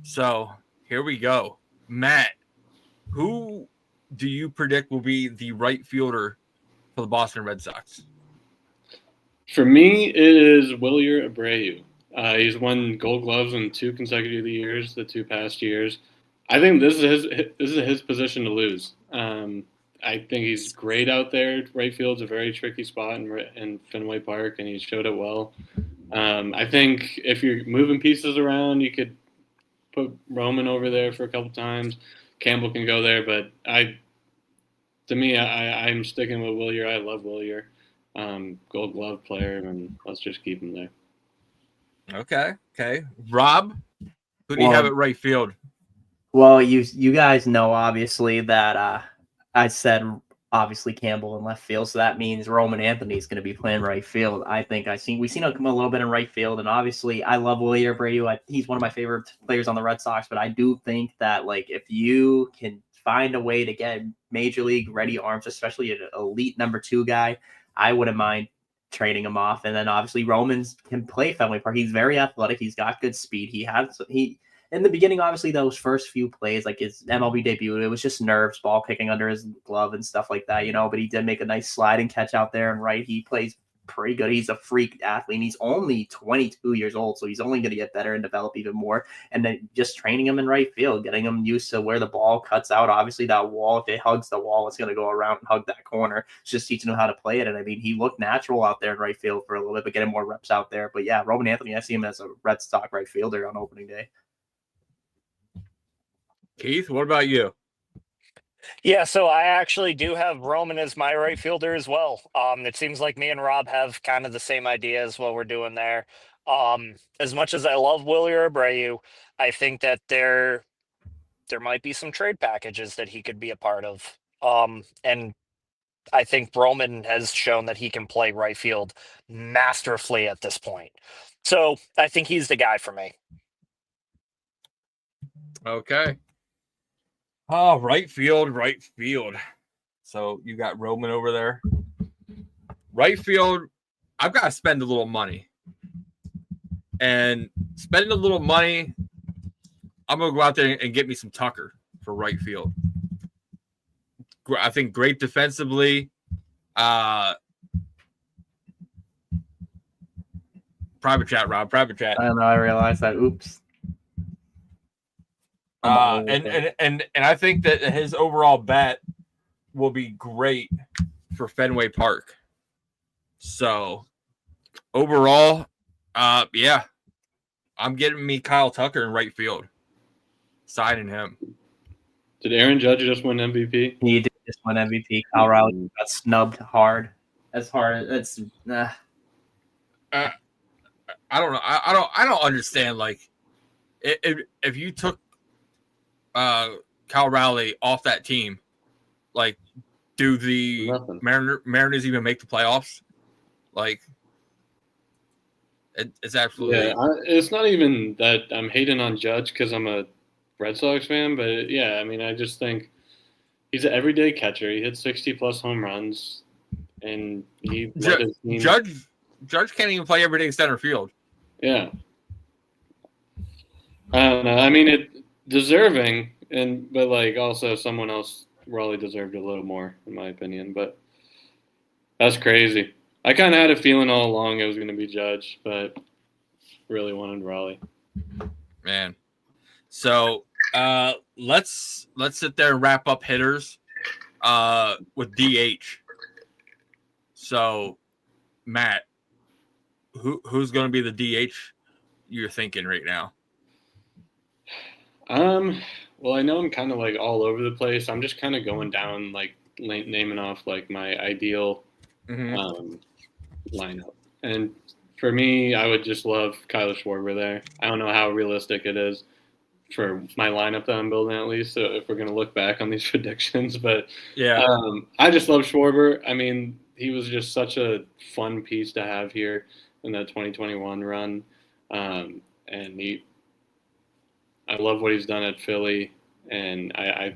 So, here we go. Matt, who do you predict will be the right fielder for the Boston Red Sox? For me, it is Willie Abreu. He's won Gold Gloves in 2 consecutive years, the 2 past years. I think this is his position to lose. I think he's great out there. Right field's a very tricky spot in Fenway Park, and he showed it well. I think if you're moving pieces around, you could put Roman over there for a couple times. Campbell can go there, but I'm sticking with Willier. I love Willier. Gold Glove player, and let's just keep him there. Okay. Rob, who do you have at right field? Well, you guys know, obviously, that I said obviously Campbell in left field. So that means Roman Anthony is going to be playing right field. I think we've seen him a little bit in right field. And obviously I love Wilyer Abreu. He's one of my favorite players on the Red Sox, but I do think that like if you can find a way to get major league ready arms, especially an elite number 2 guy, I wouldn't mind trading him off. And then obviously Romans can play Fenway Park. He's very athletic. He's got good speed. He in the beginning, obviously, those first few plays, like his MLB debut, it was just nerves, ball kicking under his glove and stuff like that, but he did make a nice sliding catch out there and right. He plays pretty good. He's a freak athlete, and he's only 22 years old, so he's only going to get better and develop even more. And then just training him in right field, getting him used to where the ball cuts out. Obviously, that wall, if it hugs the wall, it's going to go around and hug that corner. It's just teaching him how to play it. And I mean, he looked natural out there in right field for a little bit, but getting more reps out there. But yeah, Roman Anthony, I see him as a Red Sox right fielder on opening day. Keith, what about you? Yeah, so I actually do have Roman as my right fielder as well. It seems like me and Rob have kind of the same idea as what we're doing there. As much as I love Wilyer Abreu, I think that there might be some trade packages that he could be a part of. And I think Roman has shown that he can play right field masterfully at this point. So I think he's the guy for me. Okay. Oh, right field. So you got Roman over there. Right field, I've got to spend a little money. And spending a little money, I'm going to go out there and get me some Tucker for right field. I think great defensively. Private chat, Rob. Private chat. I don't know. I realized that. Oops. And I think that his overall bet will be great for Fenway Park. So overall, yeah, I'm getting me Kyle Tucker in right field, signing him. Did Aaron Judge just win MVP? He did just win MVP. Kyle Rowley got snubbed hard. As hard as I don't know. I don't understand. Like, if you took Kyle Rowley off that team, like, do the Mariners even make the playoffs? Like, it's absolutely. It's not even that I'm hating on Judge because I'm a Red Sox fan, but yeah, I mean, I just think he's an everyday catcher. He hits 60+ home runs, and he Judge can't even play everyday center field. Yeah, I don't know. I mean, it deserving, but like also someone else Raleigh deserved a little more, in my opinion. But that's crazy. I kind of had a feeling all along it was going to be Judge, but really wanted Raleigh. Man, so let's sit there and wrap up hitters with DH. So, Matt, who's going to be the DH you're thinking right now? Well, I know I'm kind of like all over the place. I'm just kind of going down, like naming off like my ideal lineup. And for me, I would just love Kyler Schwarber there. I don't know how realistic it is for my lineup that I'm building, at least. So if we're going to look back on these predictions, but yeah, I just love Schwarber. I mean, he was just such a fun piece to have here in that 2021 run. And I love what he's done at Philly, and I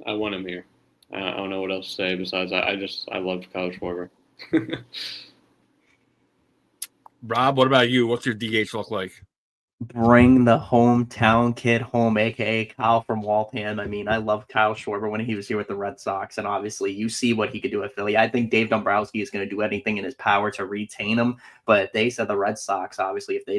want him here. I don't know what else to say besides I love Kyle Schwarber. Rob, what about you? What's your DH look like? Bring the hometown kid home, a.k.a. Kyle from Waltham. I mean, I love Kyle Schwarber when he was here with the Red Sox, and obviously you see what he could do at Philly. I think Dave Dombrowski is going to do anything in his power to retain him, but they said the Red Sox, obviously, if they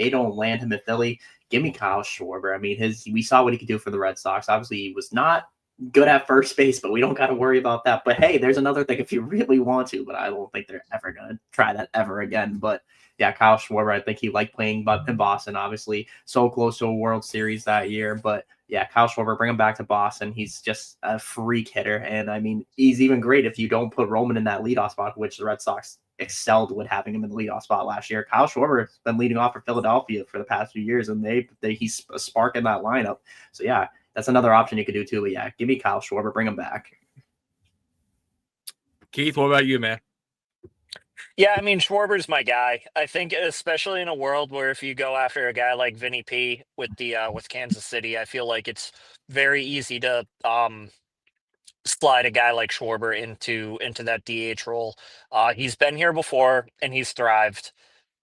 don't land him at Philly, give me Kyle Schwarber. I mean, we saw what he could do for the Red Sox. Obviously, he was not good at first base, but we don't got to worry about that. But hey, there's another thing if you really want to, but I don't think they're ever going to try that ever again. But yeah, Kyle Schwarber, I think he liked playing in Boston, obviously. So close to a World Series that year. But yeah, Kyle Schwarber, bring him back to Boston. He's just a freak hitter. And I mean, he's even great if you don't put Roman in that leadoff spot, which the Red Sox excelled with having him in the leadoff spot last year. Kyle Schwarber has been leading off for Philadelphia for the past few years, and he's a spark in that lineup. So yeah, that's another option you could do too. But yeah, give me Kyle Schwarber, bring him back. Keith, what about you, man? Yeah, I mean, Schwarber's my guy. I think, especially in a world where if you go after a guy like Vinny P with Kansas City, I feel like it's very easy to slide a guy like Schwarber into that DH role. He's been here before and he's thrived.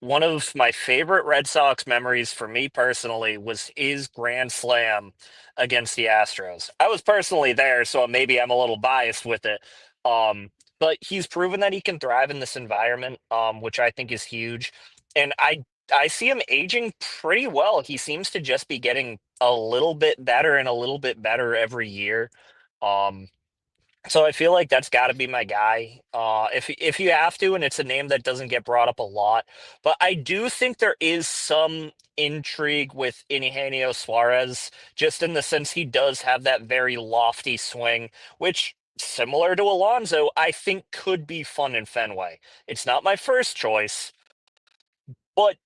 One of my favorite Red Sox memories for me personally was his grand slam against the Astros. I was personally there, so maybe I'm a little biased with it. Um, but he's proven that he can thrive in this environment, which I think is huge. And I see him aging pretty well. He seems to just be getting a little bit better and a little bit better every year. Um, so I feel like that's got to be my guy. If you have to, and it's a name that doesn't get brought up a lot, but I do think there is some intrigue with Eugenio Suarez, just in the sense he does have that very lofty swing, which similar to Alonso, I think could be fun in Fenway. It's not my first choice, but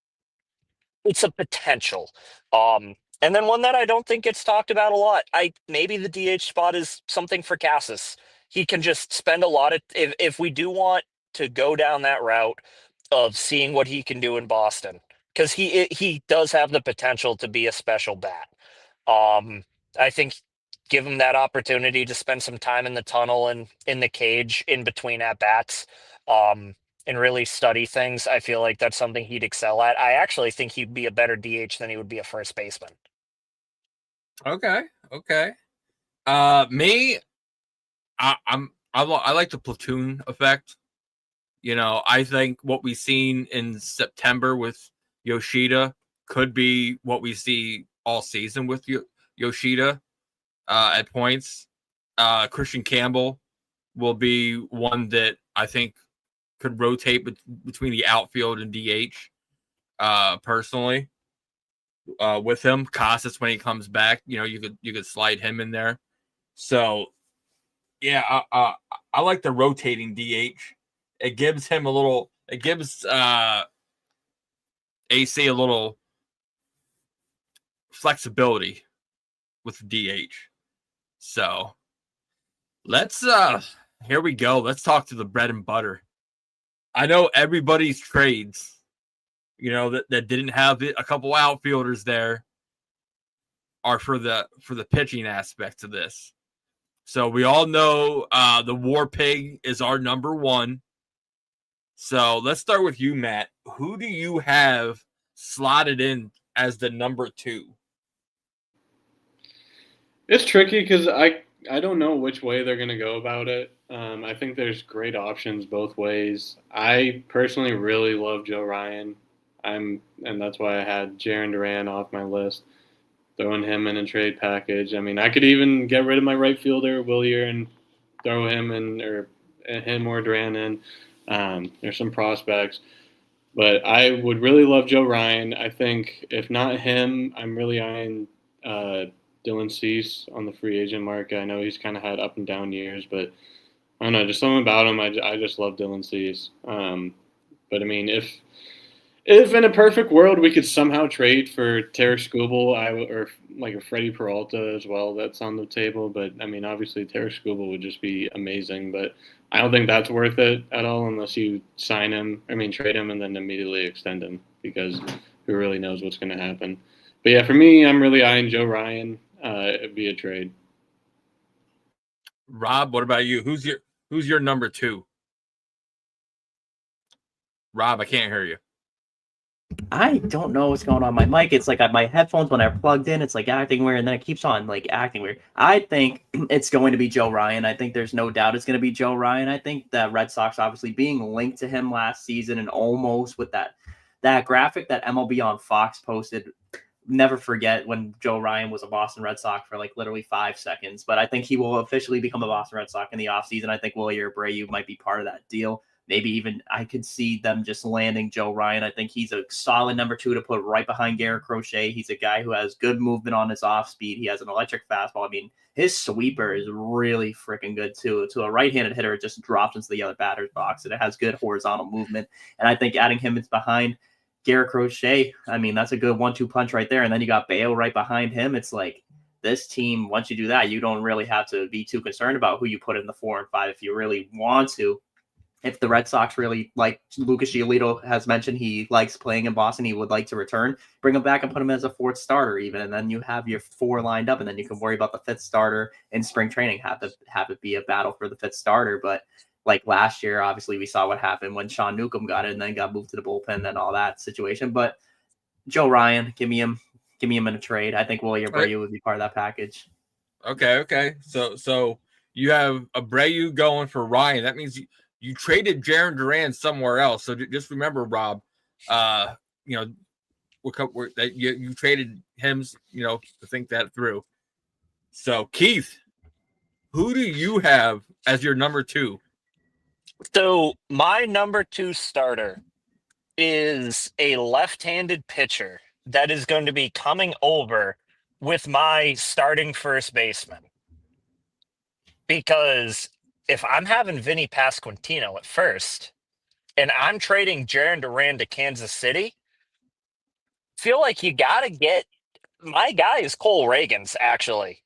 it's a potential. And then one that I don't think gets talked about a lot. Maybe the DH spot is something for Cassis. He can just spend a lot of if we do want to go down that route of seeing what he can do in Boston, because he does have the potential to be a special bat. I think give him that opportunity to spend some time in the tunnel and in the cage in between at bats. And really study things. I feel like that's something he'd excel at. I actually think he'd be a better DH than he would be a first baseman. Okay. Me, I like the platoon effect. You know, I think what we've seen in September with Yoshida could be what we see all season with Yoshida at points. Christian Campbell will be one that I think could rotate between the outfield and DH. Personally, with him, Casas when he comes back, you know, you could slide him in there. So, yeah, I like the rotating DH. It gives him a little. It gives AC a little flexibility with DH. So let's here we go. Let's talk to the bread and butter. I know everybody's trades, you know, that didn't have a couple outfielders there are for the pitching aspects of this. So we all know the War Pig is our number one. So let's start with you, Matt. Who do you have slotted in as the number two? It's tricky because I don't know which way they're going to go about it. I think there's great options both ways. I personally really love Joe Ryan. And that's why I had Jarren Duran off my list, throwing him in a trade package. I mean, I could even get rid of my right fielder, Willier, and throw him in, or him or Duran in. There's some prospects. But I would really love Joe Ryan. I think if not him, I'm really eyeing Dylan Cease on the free agent market. I know he's kind of had up and down years, but I don't know, just something about him. I just love Dylan Cease. But I mean, if in a perfect world we could somehow trade for Tarik Skubal, or like a Freddie Peralta as well, that's on the table. But I mean, obviously Tarik Skubal would just be amazing. But I don't think that's worth it at all unless you trade him and then immediately extend him, because who really knows what's going to happen. But yeah, for me, I'm really eyeing Joe Ryan via trade. Rob, what about you? Who's your number two? Rob, I can't hear you. I don't know what's going on my mic. It's like my headphones, when they're plugged in, it's like acting weird, and then it keeps on like acting weird. I think it's going to be Joe Ryan. I think there's no doubt it's going to be Joe Ryan. I think the Red Sox obviously being linked to him last season, and almost with that graphic that MLB on Fox posted. Never forget when Joe Ryan was a Boston Red Sox for like literally 5 seconds. But I think he will officially become a Boston Red Sox in the offseason. I think Willier Abreu might be part of that deal. Maybe even I could see them just landing Joe Ryan. I think he's a solid number two to put right behind Garrett Crochet. He's a guy who has good movement on his off speed. He has an electric fastball. I mean, his sweeper is really freaking good too. To a right-handed hitter, it just drops into the other batter's box, and it has good horizontal movement. And I think adding him is behind Garrett Crochet, I mean, that's a good 1-2 punch right there. And then you got Bale right behind him. It's like this team, once you do that, you don't really have to be too concerned about who you put in the 4 and 5 if you really want to. if the Red Sox really, like Lucas Giolito has mentioned, he likes playing in Boston, he would like to return, bring him back and put him as a fourth starter even, and then you have your 4 lined up, and then you can worry about the 5th starter in spring training, have it be a battle for the 5th starter. But like last year, obviously we saw what happened when Sean Newcomb got it and then got moved to the bullpen and all that situation. But Joe Ryan, give me him in a trade. I think Wilyer Abreu would be part of that package. Okay. So you have Abreu going for Ryan. That means you traded Jarren Duran somewhere else. So just remember, Rob, that you traded him, to think that through. So Keith, who do you have as your number 2? So my number 2 starter is a left-handed pitcher that is going to be coming over with my starting first baseman. Because if I'm having Vinny Pasquantino at first and I'm trading Jarren Duran to Kansas City, feel like you got to get my guy is Cole Reagans, actually.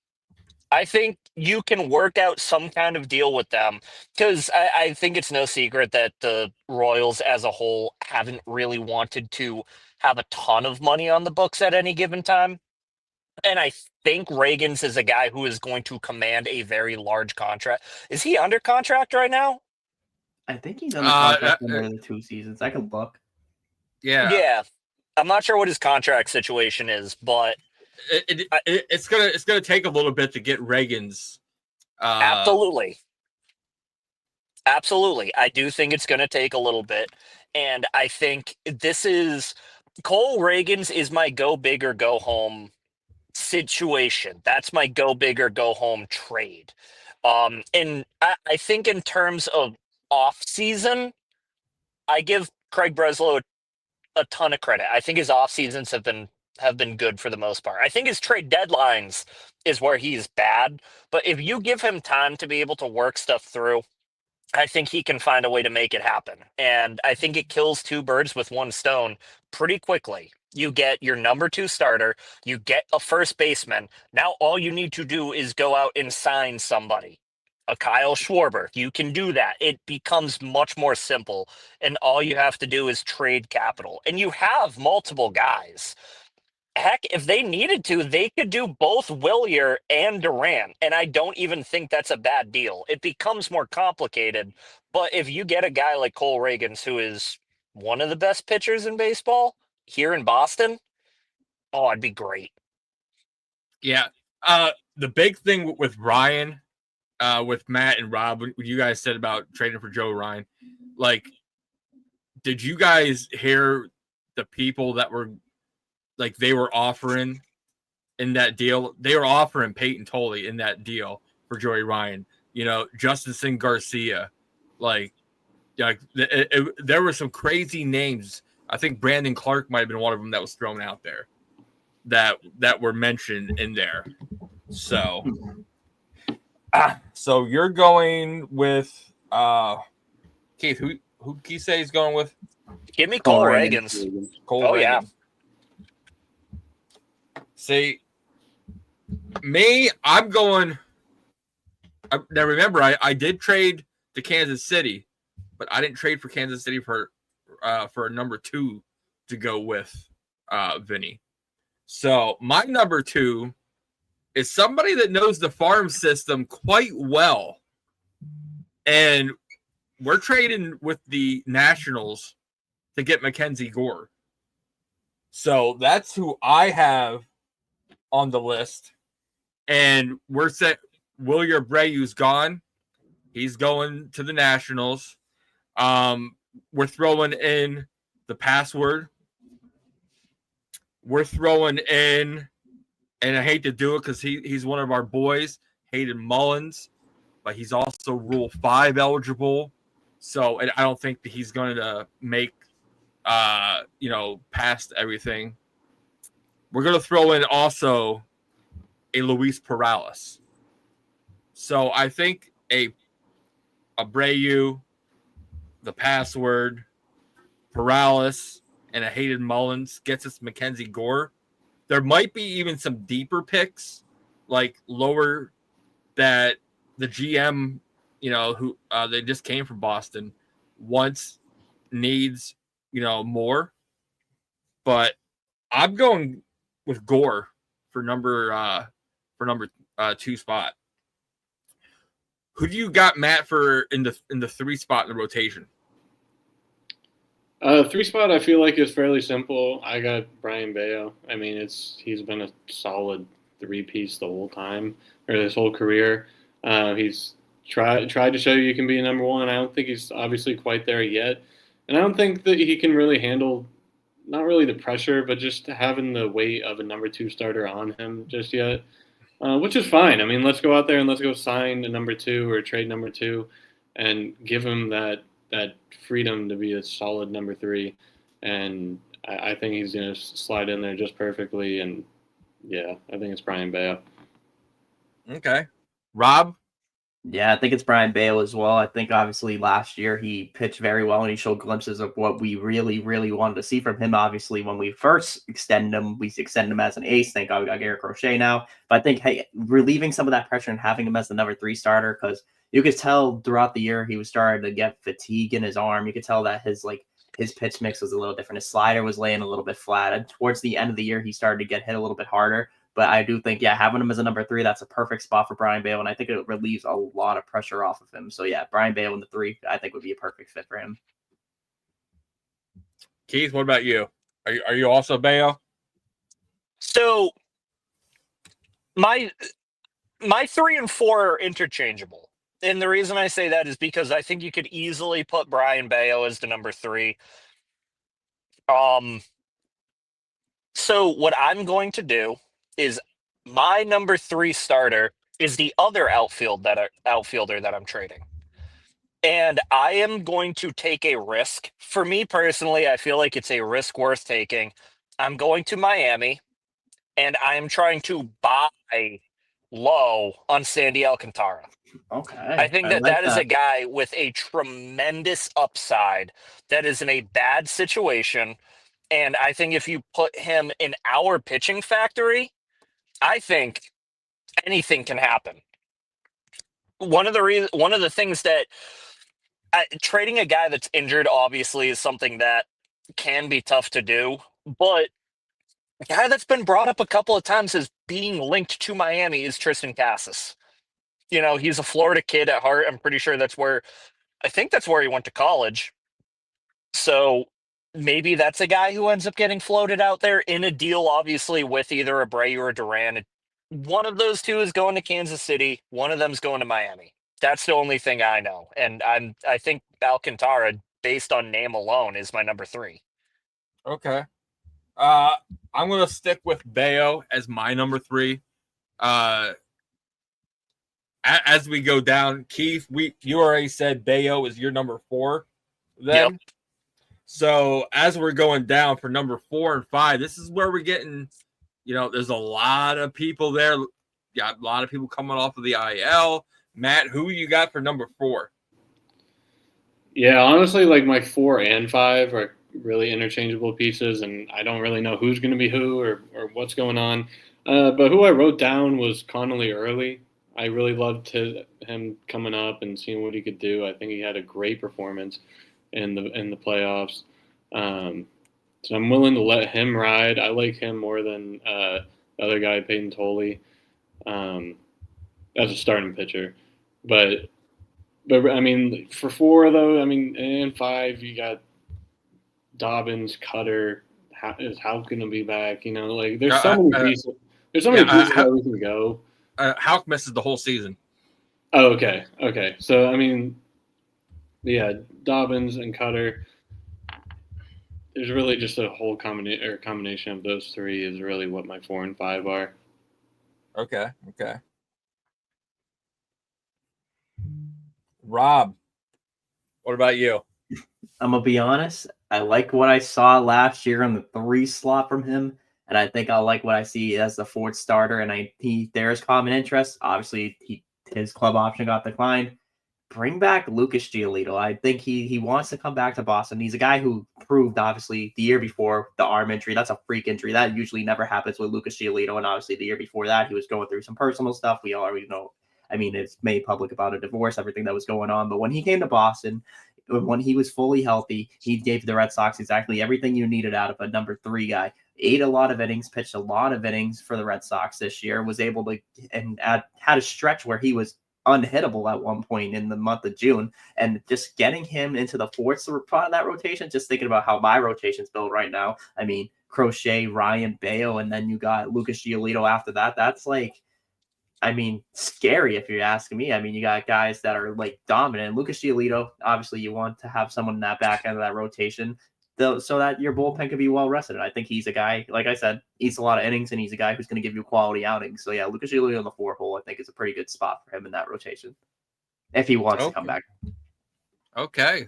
I think you can work out some kind of deal with them because I think it's no secret that the Royals as a whole haven't really wanted to have a ton of money on the books at any given time. And I think Reagans is a guy who is going to command a very large contract. Is he under contract right now? I think he's under contract for the 2 seasons. I could look. Yeah. I'm not sure what his contract situation is, but it's gonna take a little bit to get Reagans. Absolutely. I do think it's going to take a little bit, and I think Cole Reagans is my go big or go home situation. That's my go big or go home trade. And I think in terms of off season, I give Craig Breslow a ton of credit. I think his off seasons have been good for the most part. I think his trade deadlines is where he's bad, but if you give him time to be able to work stuff through, I think he can find a way to make it happen. And I think it kills 2 birds with 1 stone pretty quickly. You get your number 2 starter, you get a first baseman. Now all you need to do is go out and sign somebody. A Kyle Schwarber. You can do that. It becomes much more simple. And all you have to do is trade capital. And you have multiple guys. Heck, if they needed to, they could do both Wilyer and Duran. And I don't even think that's a bad deal. It becomes more complicated. But if you get a guy like Cole Reagans, who is one of the best pitchers in baseball here in Boston, it'd be great. Yeah. The big thing with Ryan, with Matt and Rob, what you guys said about trading for Joe Ryan, like, did you guys hear the people that were like they were offering in that deal? They were offering Peyton Tolley in that deal for Joey Ryan. Justin Sin Garcia, there were some crazy names. I think Brandon Clark might have been one of them that was thrown out there that were mentioned in there. So you're going with Keith. Who Keith say he's going with? Give me Cole Reagans. Cole Reagans. Yeah. See, me, I'm going. Now remember, I did trade to Kansas City, but I didn't trade for Kansas City for a number 2 to go with Vinny. So my number 2 is somebody that knows the farm system quite well, and we're trading with the Nationals to get Mackenzie Gore. So that's who I have on the list. And we're set. Wilyer Abreu's gone. He's going to the Nationals. We're throwing in the password. We're throwing in, and I hate to do it because he's one of our boys, Hayden Mullins, but he's also Rule 5 eligible. So and I don't think that he's going to make, past everything. We're going to throw in also a Luis Perales. So I think a Abreu, the password, Perales, and a Hayden Mullins gets us Mackenzie Gore. There might be even some deeper picks, like lower, that the GM, who they just came from Boston, needs, more. But I'm going with Gore for number 2 spot. Who do you got, Matt, for in the 3 spot in the rotation? 3 spot I feel like is fairly simple. I got Brian Bayo. I mean, he's been a solid 3-piece the whole time, or this whole career. He's tried to show you can be a number 1. I don't think he's obviously quite there yet, and I don't think that he can really handle not really the pressure, but just having the weight of a number 2 starter on him just yet, which is fine. I mean, let's go out there and let's go sign a number 2 or trade number 2, and give him that freedom to be a solid number 3, and I think he's going to slide in there just perfectly. And yeah, I think it's Brian Bayo. Okay, Rob. Yeah, I think it's Brian Bale as well. I think obviously last year he pitched very well and he showed glimpses of what we really, really wanted to see from him. Obviously, when we first extended him, we extended him as an ace. Thank God we got Garrett Crochet now. But I think, hey, relieving some of that pressure and having him as the number 3 starter, because you could tell throughout the year he was starting to get fatigue in his arm. You could tell that his pitch mix was a little different. His slider was laying a little bit flat. And towards the end of the year, he started to get hit a little bit harder. But I do think, having him as a number 3, that's a perfect spot for Brian Bale, and I think it relieves a lot of pressure off of him. So, Brian Bale in the 3, I think would be a perfect fit for him. Keith, what about you? Are you also Bale? So, my 3 and 4 are interchangeable. And the reason I say that is because I think you could easily put Brian Bale as the number 3. So what I'm going to do is my number 3 starter is the other outfielder that I'm trading. And I am going to take a risk. For me personally, I feel like it's a risk worth taking. I'm going to Miami, and I am trying to buy low on Sandy Alcantara. Okay. I think that is a guy with a tremendous upside that is in a bad situation. And I think if you put him in our pitching factory, I think anything can happen. One of the things that trading a guy that's injured obviously is something that can be tough to do, but a guy that's been brought up a couple of times as being linked to Miami is Tristan Casas. He's a Florida kid at heart. I'm pretty sure that's where he went to college. So maybe that's a guy who ends up getting floated out there in a deal, obviously, with either Abreu or Duran. One of those 2 is going to Kansas City. One of them's going to Miami. That's the only thing I know. And I think Alcantara, based on name alone, is my number 3. Okay. I'm going to stick with Bayo as my number 3. As we go down, Keith, you already said Bayo is your number 4 then. Yep. So as we're going down for number 4 and 5, this is where we're getting, there's a lot of people there. Got a lot of people coming off of the IL. Matt, who you got for number 4? Yeah, honestly, like my 4 and 5 are really interchangeable pieces, and I don't really know who's going to be who or what's going on. But who I wrote down was Connolly Early. I really loved him coming up and seeing what he could do. I think he had a great performance in the playoffs. So I'm willing to let him ride. I like him more than the other guy, Peyton Tolley, as a starting pitcher. But I mean, for 4 though, I mean, and 5, you got Dobbins, Cutter. Is Houck going to be back? There's so many pieces. There's so many pieces that we can go. Houck misses the whole season. Oh, okay. So I mean, yeah, Dobbins and Cutter. There's really just a whole combination of those 3 is really what my 4 and 5 are. Okay. Rob, what about you? I'm going to be honest. I like what I saw last year in the 3 slot from him, and I think I'll like what I see as the 4th starter. And there's common interest. Obviously, his club option got declined. Bring back Lucas Giolito. I think he wants to come back to Boston. He's a guy who proved, obviously, the year before the arm injury. That's a freak injury. That usually never happens with Lucas Giolito. And obviously, the year before that, he was going through some personal stuff. We already know. I mean, it's made public about a divorce, everything that was going on. But when he came to Boston, when he was fully healthy, he gave the Red Sox exactly everything you needed out of a number 3 guy. Ate a lot of innings, pitched a lot of innings for the Red Sox this year, was able to had a stretch where he was unhittable at one point in the month of June. And just getting him into the fourth spot of that rotation, just thinking about how my rotation's built right now. I mean, Crochet, Ryan, Bale, and then you got Lucas Giolito after that. That's like, I mean, scary if you're asking me. I mean, you got guys that are like dominant. Lucas Giolito, obviously, you want to have someone in that back end of that rotation, though, so that your bullpen can be well rested. And I think he's a guy, like I said, eats a lot of innings, and he's a guy who's going to give you quality outings. So yeah, Lucas Giolito on the 4 hole, I think, is a pretty good spot for him in that rotation if he wants to come back. Okay,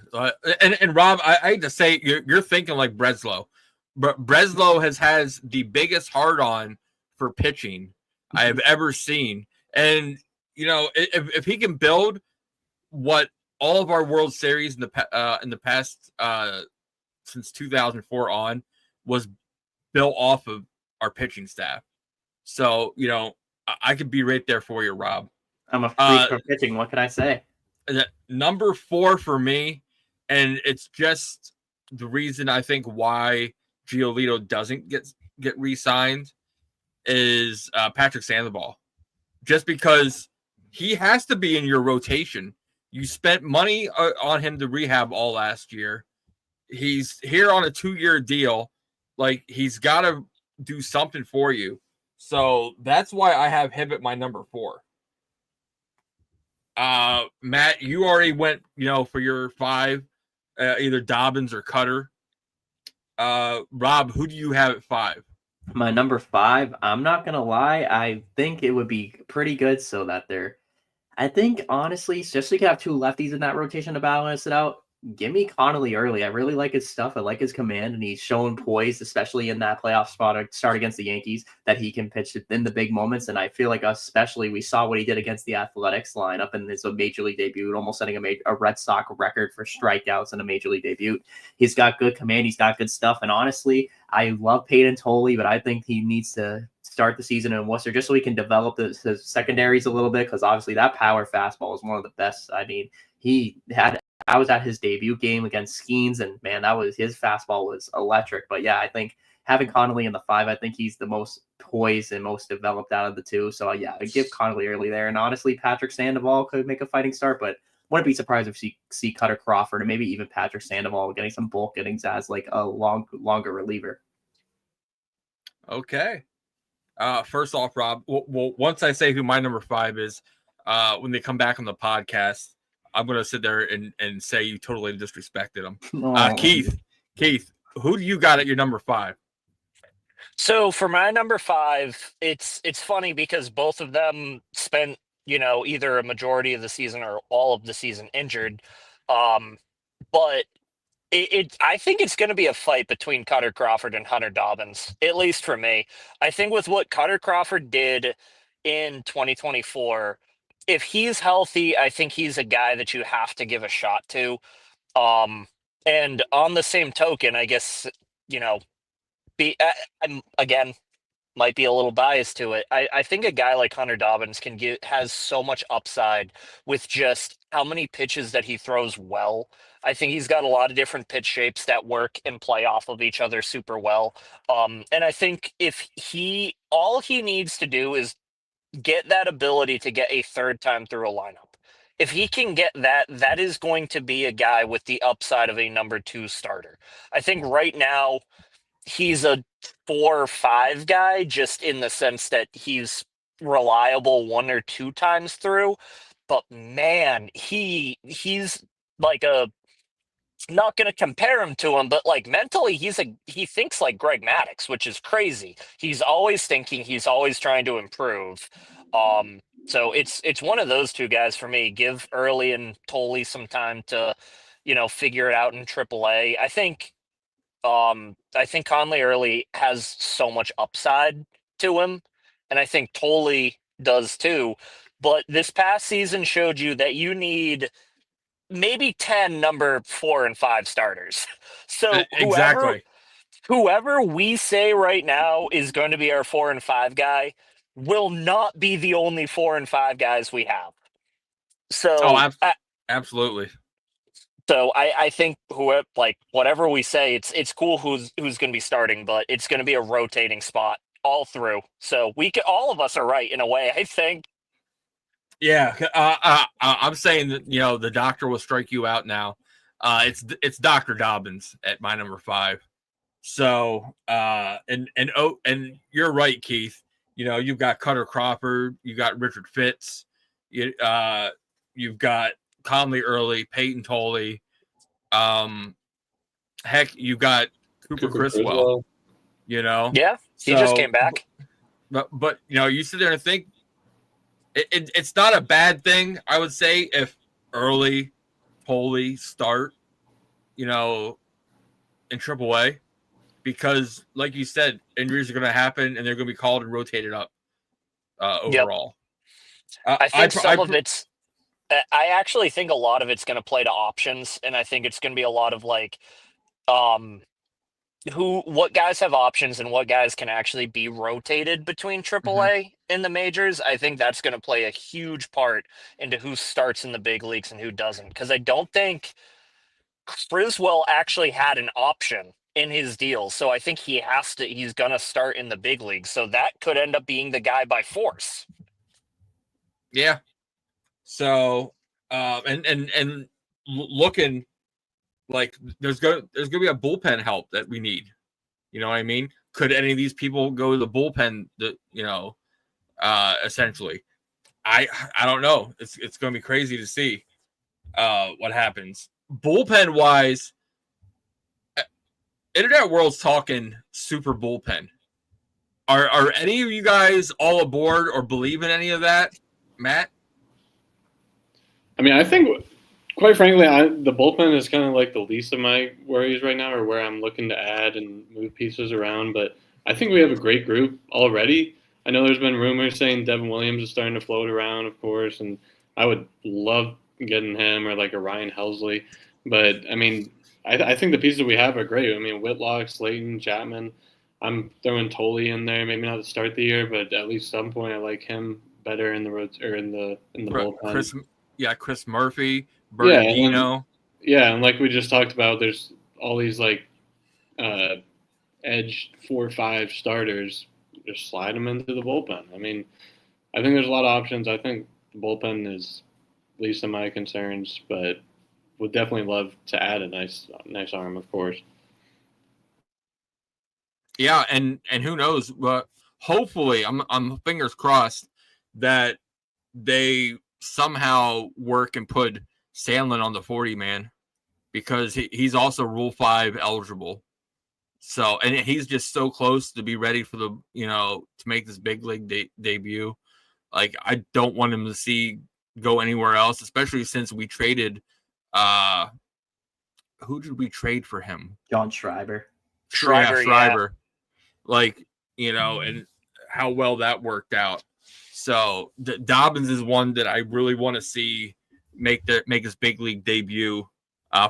and Rob, I hate to say you're thinking like Breslow, but Breslow has the biggest hard on for pitching I have ever seen. And, you know, if he can build what all of our World Series in the past since 2004 on was built off of our pitching staff. So, you know, I could be right there for you, Rob. I'm a freak for pitching. What can I say? Number 4 for me, and it's just the reason I think why Giolito doesn't get re-signed, is Patrick Sandoval. Just because he has to be in your rotation. You spent money on him to rehab all last year. He's here on a 2-year deal. Like, he's got to do something for you. So that's why I have him at my number 4. Matt, you already went, you know, for your 5, either Dobbins or Cutter. Rob, who do you have at 5? My number 5, I'm not going to lie, I think it would be pretty good so that I think, honestly, just so you can have 2 lefties in that rotation to balance it out, give me Connolly early. I really like his stuff. I like his command, and he's shown poised, especially in that playoff start against the Yankees, that he can pitch in the big moments. And I feel like especially we saw what he did against the Athletics lineup in his major league debut, almost setting a Red Sox record for strikeouts in a major league debut. He's got good command. He's got good stuff. And honestly, I love Peyton Tolley, but I think he needs to start the season in Worcester just so he can develop his secondaries a little bit, because obviously that power fastball is one of the best. I mean, I was at his debut game against Skeens, and man, his fastball was electric. But yeah, I think having Connolly in the 5, I think he's the most poised and most developed out of the 2. So yeah, I give Connolly early there. And honestly, Patrick Sandoval could make a fighting start, but wouldn't be surprised if you see Cutter Crawford and maybe even Patrick Sandoval getting some bulk innings as like a longer reliever. Okay. First off, Rob, well, once I say who my number 5 is, when they come back on the podcast, I'm going to sit there and say you totally disrespected him. Keith, who do you got at your number 5? So for my number 5, it's funny because both of them spent, you know, either a majority of the season or all of the season injured. But I think it's going to be a fight between Cutter Crawford and Hunter Dobbins, at least for me. I think with what Cutter Crawford did in 2024, if he's healthy, I think he's a guy that you have to give a shot to. And on the same token, I guess, you know, I'm again might be a little biased to it. I think a guy like Hunter Dobbins has so much upside with just how many pitches that he throws well. I think he's got a lot of different pitch shapes that work and play off of each other super well. And I think if all he needs to do is get that ability to get a third time through a lineup. If he can get that, that is going to be a guy with the upside of a number 2 starter. I think right now he's a 4 or 5 guy, just in the sense that he's reliable 1 or 2 times through. But man, he's like not going to compare him to him, but like mentally, he thinks like Greg Maddux, which is crazy. He's always thinking, he's always trying to improve. So it's one of those 2 guys for me. Give Early and Tolley some time to, you know, figure it out in AAA. I think Conley Early has so much upside to him, and I think Tolley does too. But this past season showed you that you need maybe 10 number 4 and 5 starters. So Exactly. whoever we say right now is going to be our 4 and 5 guy will not be the only 4 and 5 guys we have. So absolutely. So I think whatever we say, it's cool who's going to be starting, but it's going to be a rotating spot all through. So all of us are right in a way, I think. Yeah, I'm saying that the doctor will strike you out now. It's Dr. Dobbins at my number 5. So and you're right, Keith. You've got Cutter Crawford, you've got Richard Fitz, you've got Conley Early, Peyton Tolley. Heck, you've got Cooper Criswell. Yeah, he so just came back. But you sit there and think it's not a bad thing. I would say if Early, Tolley start, in AAA. Because, like you said, injuries are going to happen, and they're going to be called and rotated up overall. Yep. I think some of it's. I actually think a lot of it's going to play to options, and I think it's going to be a lot of what guys have options and what guys can actually be rotated between AAA and the majors. I think that's going to play a huge part into who starts in the big leagues and who doesn't. Because I don't think Criswell actually had an option in his deal. So I think he's going to start in the big league. So that could end up being the guy by force. Yeah. So, and looking like there's going to be a bullpen help that we need. You know what I mean? Could any of these people go to the bullpen, essentially? I don't know. It's going to be crazy to see what happens. Bullpen wise, Internet World's talking super bullpen. Are any of you guys all aboard or believe in any of that, Matt? I mean, I think, quite frankly, the bullpen is kind of like the least of my worries right now, or where I'm looking to add and move pieces around. But I think we have a great group already. I know there's been rumors saying Devin Williams is starting to float around, of course, and I would love getting him or like a Ryan Helsley. But, I mean, I think the pieces we have are great. I mean, Whitlock, Slayton, Chapman. I'm throwing Tolley in there, maybe not to start the year, but at least some point I like him better in the road or in the bullpen. Chris Murphy, Bernardino. And like we just talked about, there's all these edge 4 or 5 starters. Just slide them into the bullpen. I mean, I think there's a lot of options. I think the bullpen is least of my concerns, but would definitely love to add a nice arm, of course. Yeah, and who knows? But hopefully, I'm fingers crossed that they somehow work and put Sandlin on the 40-man because he's also Rule 5 eligible. So, and he's just so close to be ready for the to make this big league debut. Like, I don't want him to go anywhere else, especially since we traded. Who did we trade for him? John Schreiber. Schreiber. Yeah. Like, and how well that worked out. So Dobbins is one that I really want to see make his big league debut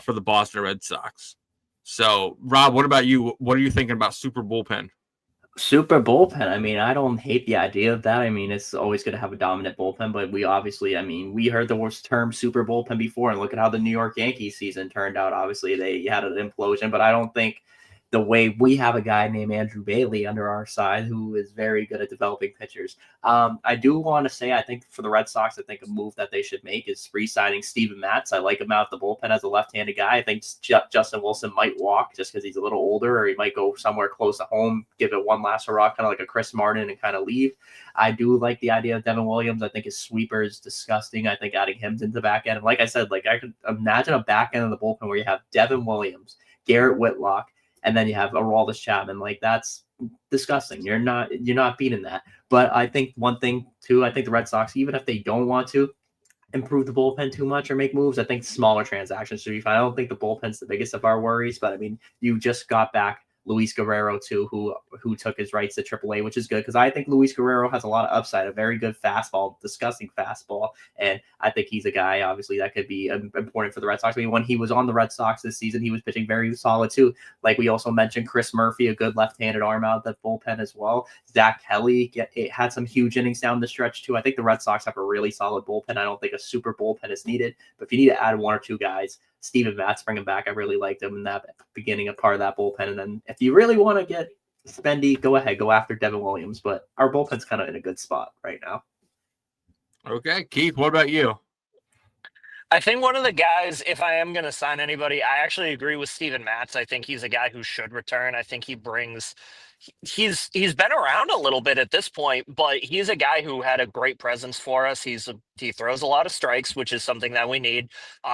for the Boston Red Sox. So, Rob, what about you? What are you thinking about super bullpen? Super bullpen. I mean, I don't hate the idea of that. I mean, it's always good to have a dominant bullpen, but we heard the term super bullpen before, and look at how the New York Yankees season turned out. Obviously, they had an implosion, but I don't think the way we have a guy named Andrew Bailey under our side who is very good at developing pitchers. I do want to say, I think for the Red Sox, I think a move that they should make is re-signing Steven Matz. I like him out the bullpen as a left-handed guy. I think Justin Wilson might walk just because he's a little older, or he might go somewhere close to home, give it one last hurrah, kind of like a Chris Martin, and kind of leave. I do like the idea of Devin Williams. I think his sweeper is disgusting. I think adding him into the back end. And like I said, I could imagine a back end of the bullpen where you have Devin Williams, Garrett Whitlock, and then you have Aroldis Chapman. Like, that's disgusting. You're not beating that. But I think one thing too, I think the Red Sox, even if they don't want to improve the bullpen too much or make moves, I think smaller transactions should be fine. I don't think the bullpen's the biggest of our worries, but I mean, you just got back Luis Guerrero too, who took his rights to AAA, which is good because I think Luis Guerrero has a lot of upside, a very good fastball, disgusting fastball, and I think he's a guy obviously that could be important for the Red Sox. I mean, when he was on the Red Sox this season, he was pitching very solid too. Like we also mentioned, Chris Murphy, a good left-handed arm out of the bullpen as well. Zach Kelly had some huge innings down the stretch too. I think the Red Sox have a really solid bullpen. I don't think a super bullpen is needed, but if you need to add 1 or 2 guys, Steven Matz bringing back. I really liked him in that beginning of part of that bullpen. And then if you really want to get spendy, go ahead, go after Devin Williams. But our bullpen's kind of in a good spot right now. Okay, Keith, what about you? I think one of the guys, if I am going to sign anybody, I actually agree with Steven Matz. I think he's a guy who should return. I think he brings he's been around a little bit at this point, but he's a guy who had a great presence for us. He throws a lot of strikes, which is something that we need.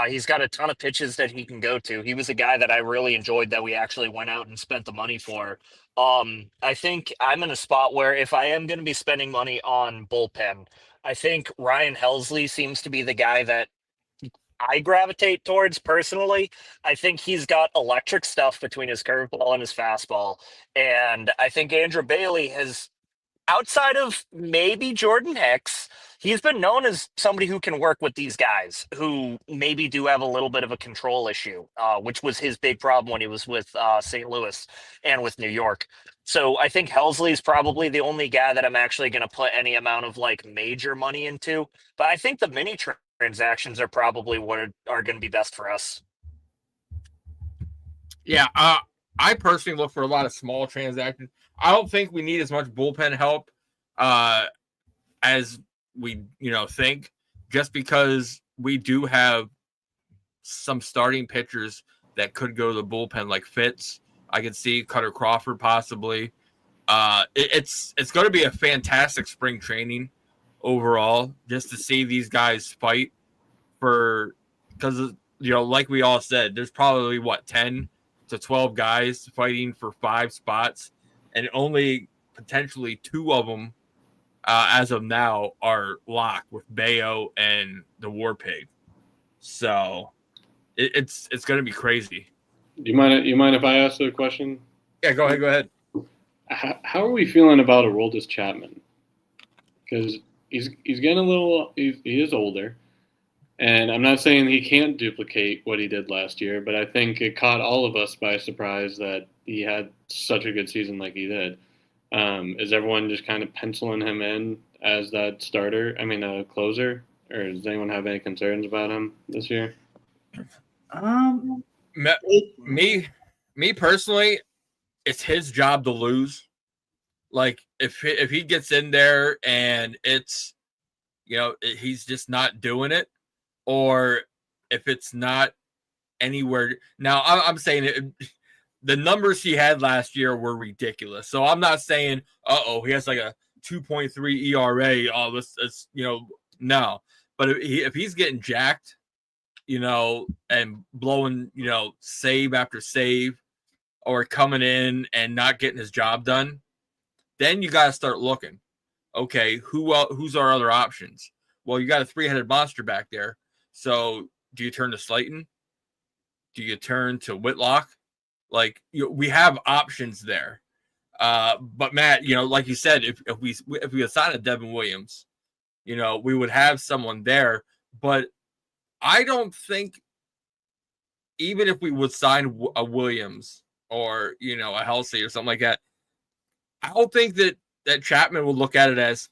He's got a ton of pitches that he can go to. He was a guy that I really enjoyed that we actually went out and spent the money for. I think I'm in a spot where if I am going to be spending money on bullpen, I think Ryan Helsley seems to be the guy that I gravitate towards personally. I think he's got electric stuff between his curveball and his fastball. And I think Andrew Bailey has, outside of maybe Jordan Hicks, he's been known as somebody who can work with these guys who maybe do have a little bit of a control issue, which was his big problem when he was with St. Louis and with New York. So I think Helsley is probably the only guy that I'm actually going to put any amount of like major money into. But I think the mini transactions are probably what are going to be best for us. Yeah, I personally look for a lot of small transactions. I don't think we need as much bullpen help as we think, just because we do have some starting pitchers that could go to the bullpen, like Fitz. I could see Cutter Crawford possibly. It's going to be a fantastic spring training overall, just to see these guys fight because like we all said, there's probably 10 to 12 guys fighting for 5 spots, and only potentially 2 of them as of now are locked with Bayo and the War Pig. So it's going to be crazy. You mind if I ask a question? Yeah, go ahead. How are we feeling about Aroldis Chapman? Because he's getting a little. He is older, and I'm not saying he can't duplicate what he did last year, but I think it caught all of us by surprise that he had such a good season like he did. Is everyone just kind of penciling him in as that starter? I mean, a closer, or does anyone have any concerns about him this year? Me personally, it's his job to lose. Like if he gets in there and it's he's just not doing it, or if it's not anywhere. Now I'm saying it, the numbers he had last year were ridiculous. So I'm not saying he has like a 2.3 ERA. Oh, this no. But if he's getting jacked, and blowing, save after save, or coming in and not getting his job done, then you got to start looking. Okay, who's our other options? Well, you got a 3-headed monster back there. So do you turn to Slayton? Do you turn to Whitlock? Like, we have options there. But Matt, like you said, if we assign a Devin Williams, we would have someone there. But I don't think, even if we would sign a Williams or, a Helsley or something like that, I don't think that Chapman would look at it as,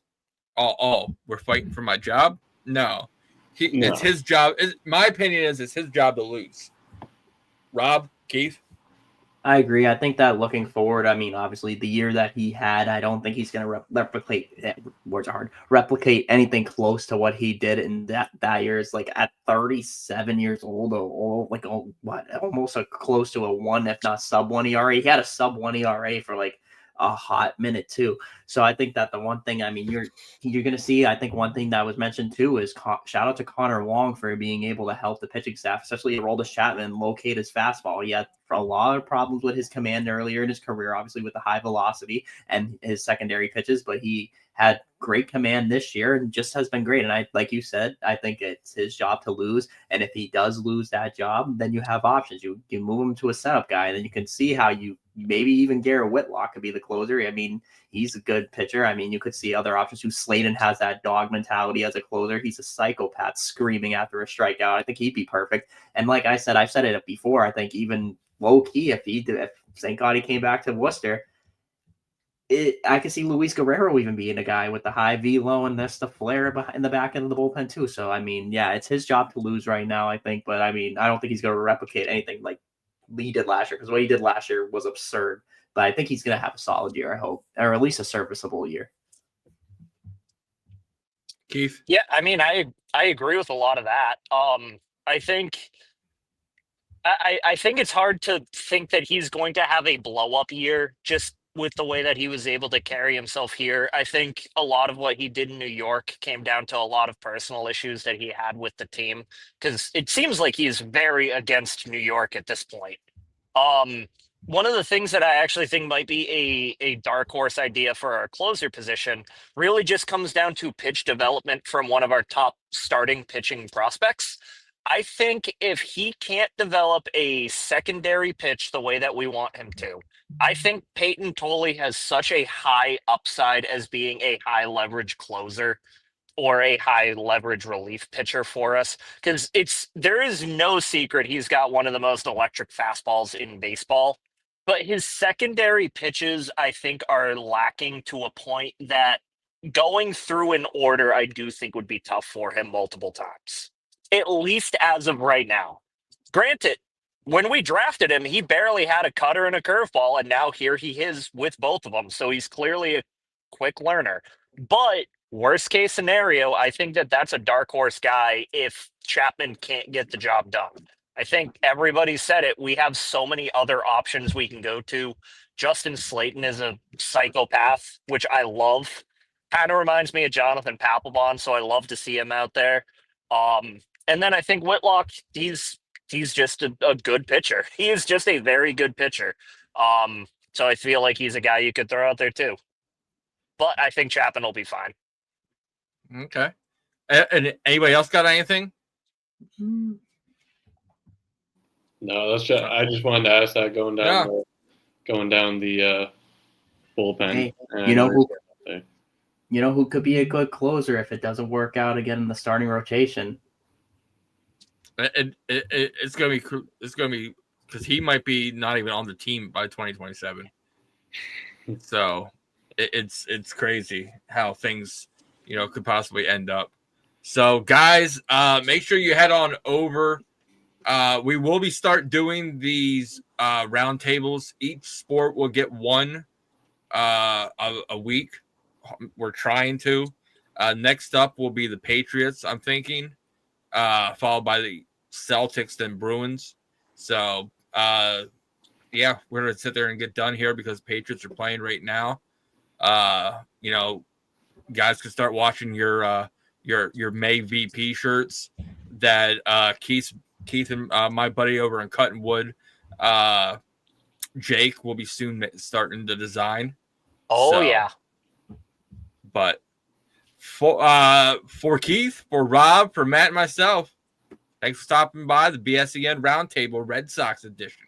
we're fighting for my job. No. It's his job. My opinion is it's his job to lose. Rob, Keith? I agree. I think that looking forward, I mean, obviously the year that he had, I don't think he's going to replicate anything close to what he did in that year. Is like at 37 years old, almost close to a 1, if not sub 1 ERA. He had a sub 1 ERA for like a hot minute too. So I think that the one thing, I mean, you're going to see, I think one thing that was mentioned too is shout out to Connor Wong for being able to help the pitching staff, especially Aroldis Chapman, locate his fastball. He had a lot of problems with his command earlier in his career, obviously with the high velocity and his secondary pitches, but he had great command this year and just has been great. And I, like you said, I think it's his job to lose. And if he does lose that job, then you have options. You move him to a setup guy, and then you can see how maybe even Garrett Whitlock could be the closer. I mean, he's a good pitcher. I mean, you could see other options. Who Slayton has that dog mentality as a closer. He's a psychopath screaming after a strikeout. I think he'd be perfect. And like I said, I've said it before. I think even low key, if thank God he came back to Worcester, I can see Luis Guerrero even being a guy with the high velo and the flare behind the back end of the bullpen too. So I mean, yeah, it's his job to lose right now, I think. But I mean, I don't think he's going to replicate anything like he did last year, because what he did last year was absurd. But I think he's going to have a solid year, I hope, or at least a serviceable year. Keith? Yeah, I mean, I agree with a lot of that. I think I think it's hard to think that he's going to have a blow up year just with the way that he was able to carry himself here. I think a lot of what he did in New York came down to a lot of personal issues that he had with the team, because it seems like he's very against New York at this point. Um, One of the things that I actually think might be a dark horse idea for our closer position really just comes down to pitch development from one of our top starting pitching prospects. I think if he can't develop a secondary pitch the way that we want him to, I think Peyton Tolley has such a high upside as being a high leverage closer or a high leverage relief pitcher for us, because there is no secret he's got one of the most electric fastballs in baseball, but his secondary pitches I think are lacking to a point that going through an order I do think would be tough for him multiple times, at least as of right now. Granted, when we drafted him, he barely had a cutter and a curveball, and now here he is with both of them. So he's clearly a quick learner. But worst case scenario, I think that that's a dark horse guy if Chapman can't get the job done. I think everybody said it. We have so many other options we can go to. Justin Slayton is a psychopath, which I love. Kind of reminds me of Jonathan Papelbon, so I love to see him out there. And then I think Whitlock, he's just a good pitcher. He is just a very good pitcher. So I feel like he's a guy you could throw out there too. But I think Chapman will be fine. Okay. And anybody else got anything? No, that's just. I just wanted to ask that going down the bullpen. Hey, and you know who could be a good closer if it doesn't work out again in the starting rotation? It's gonna be because he might be not even on the team by 2027. So it's crazy how things could possibly end up. So guys, make sure you head on over. We will be start doing these roundtables. Each sport will get one a week. We're trying to. Next up will be the Patriots, I'm thinking, followed by the Celtics, then Bruins. So, yeah, we're going to sit there and get done here because Patriots are playing right now. Guys can start watching your May VP shirts that Keith and my buddy over in Cottonwood, Jake, will be soon starting to design. Oh, yeah. But for Keith, for Rob, for Matt, and myself, thanks for stopping by the BSEN Roundtable Red Sox edition.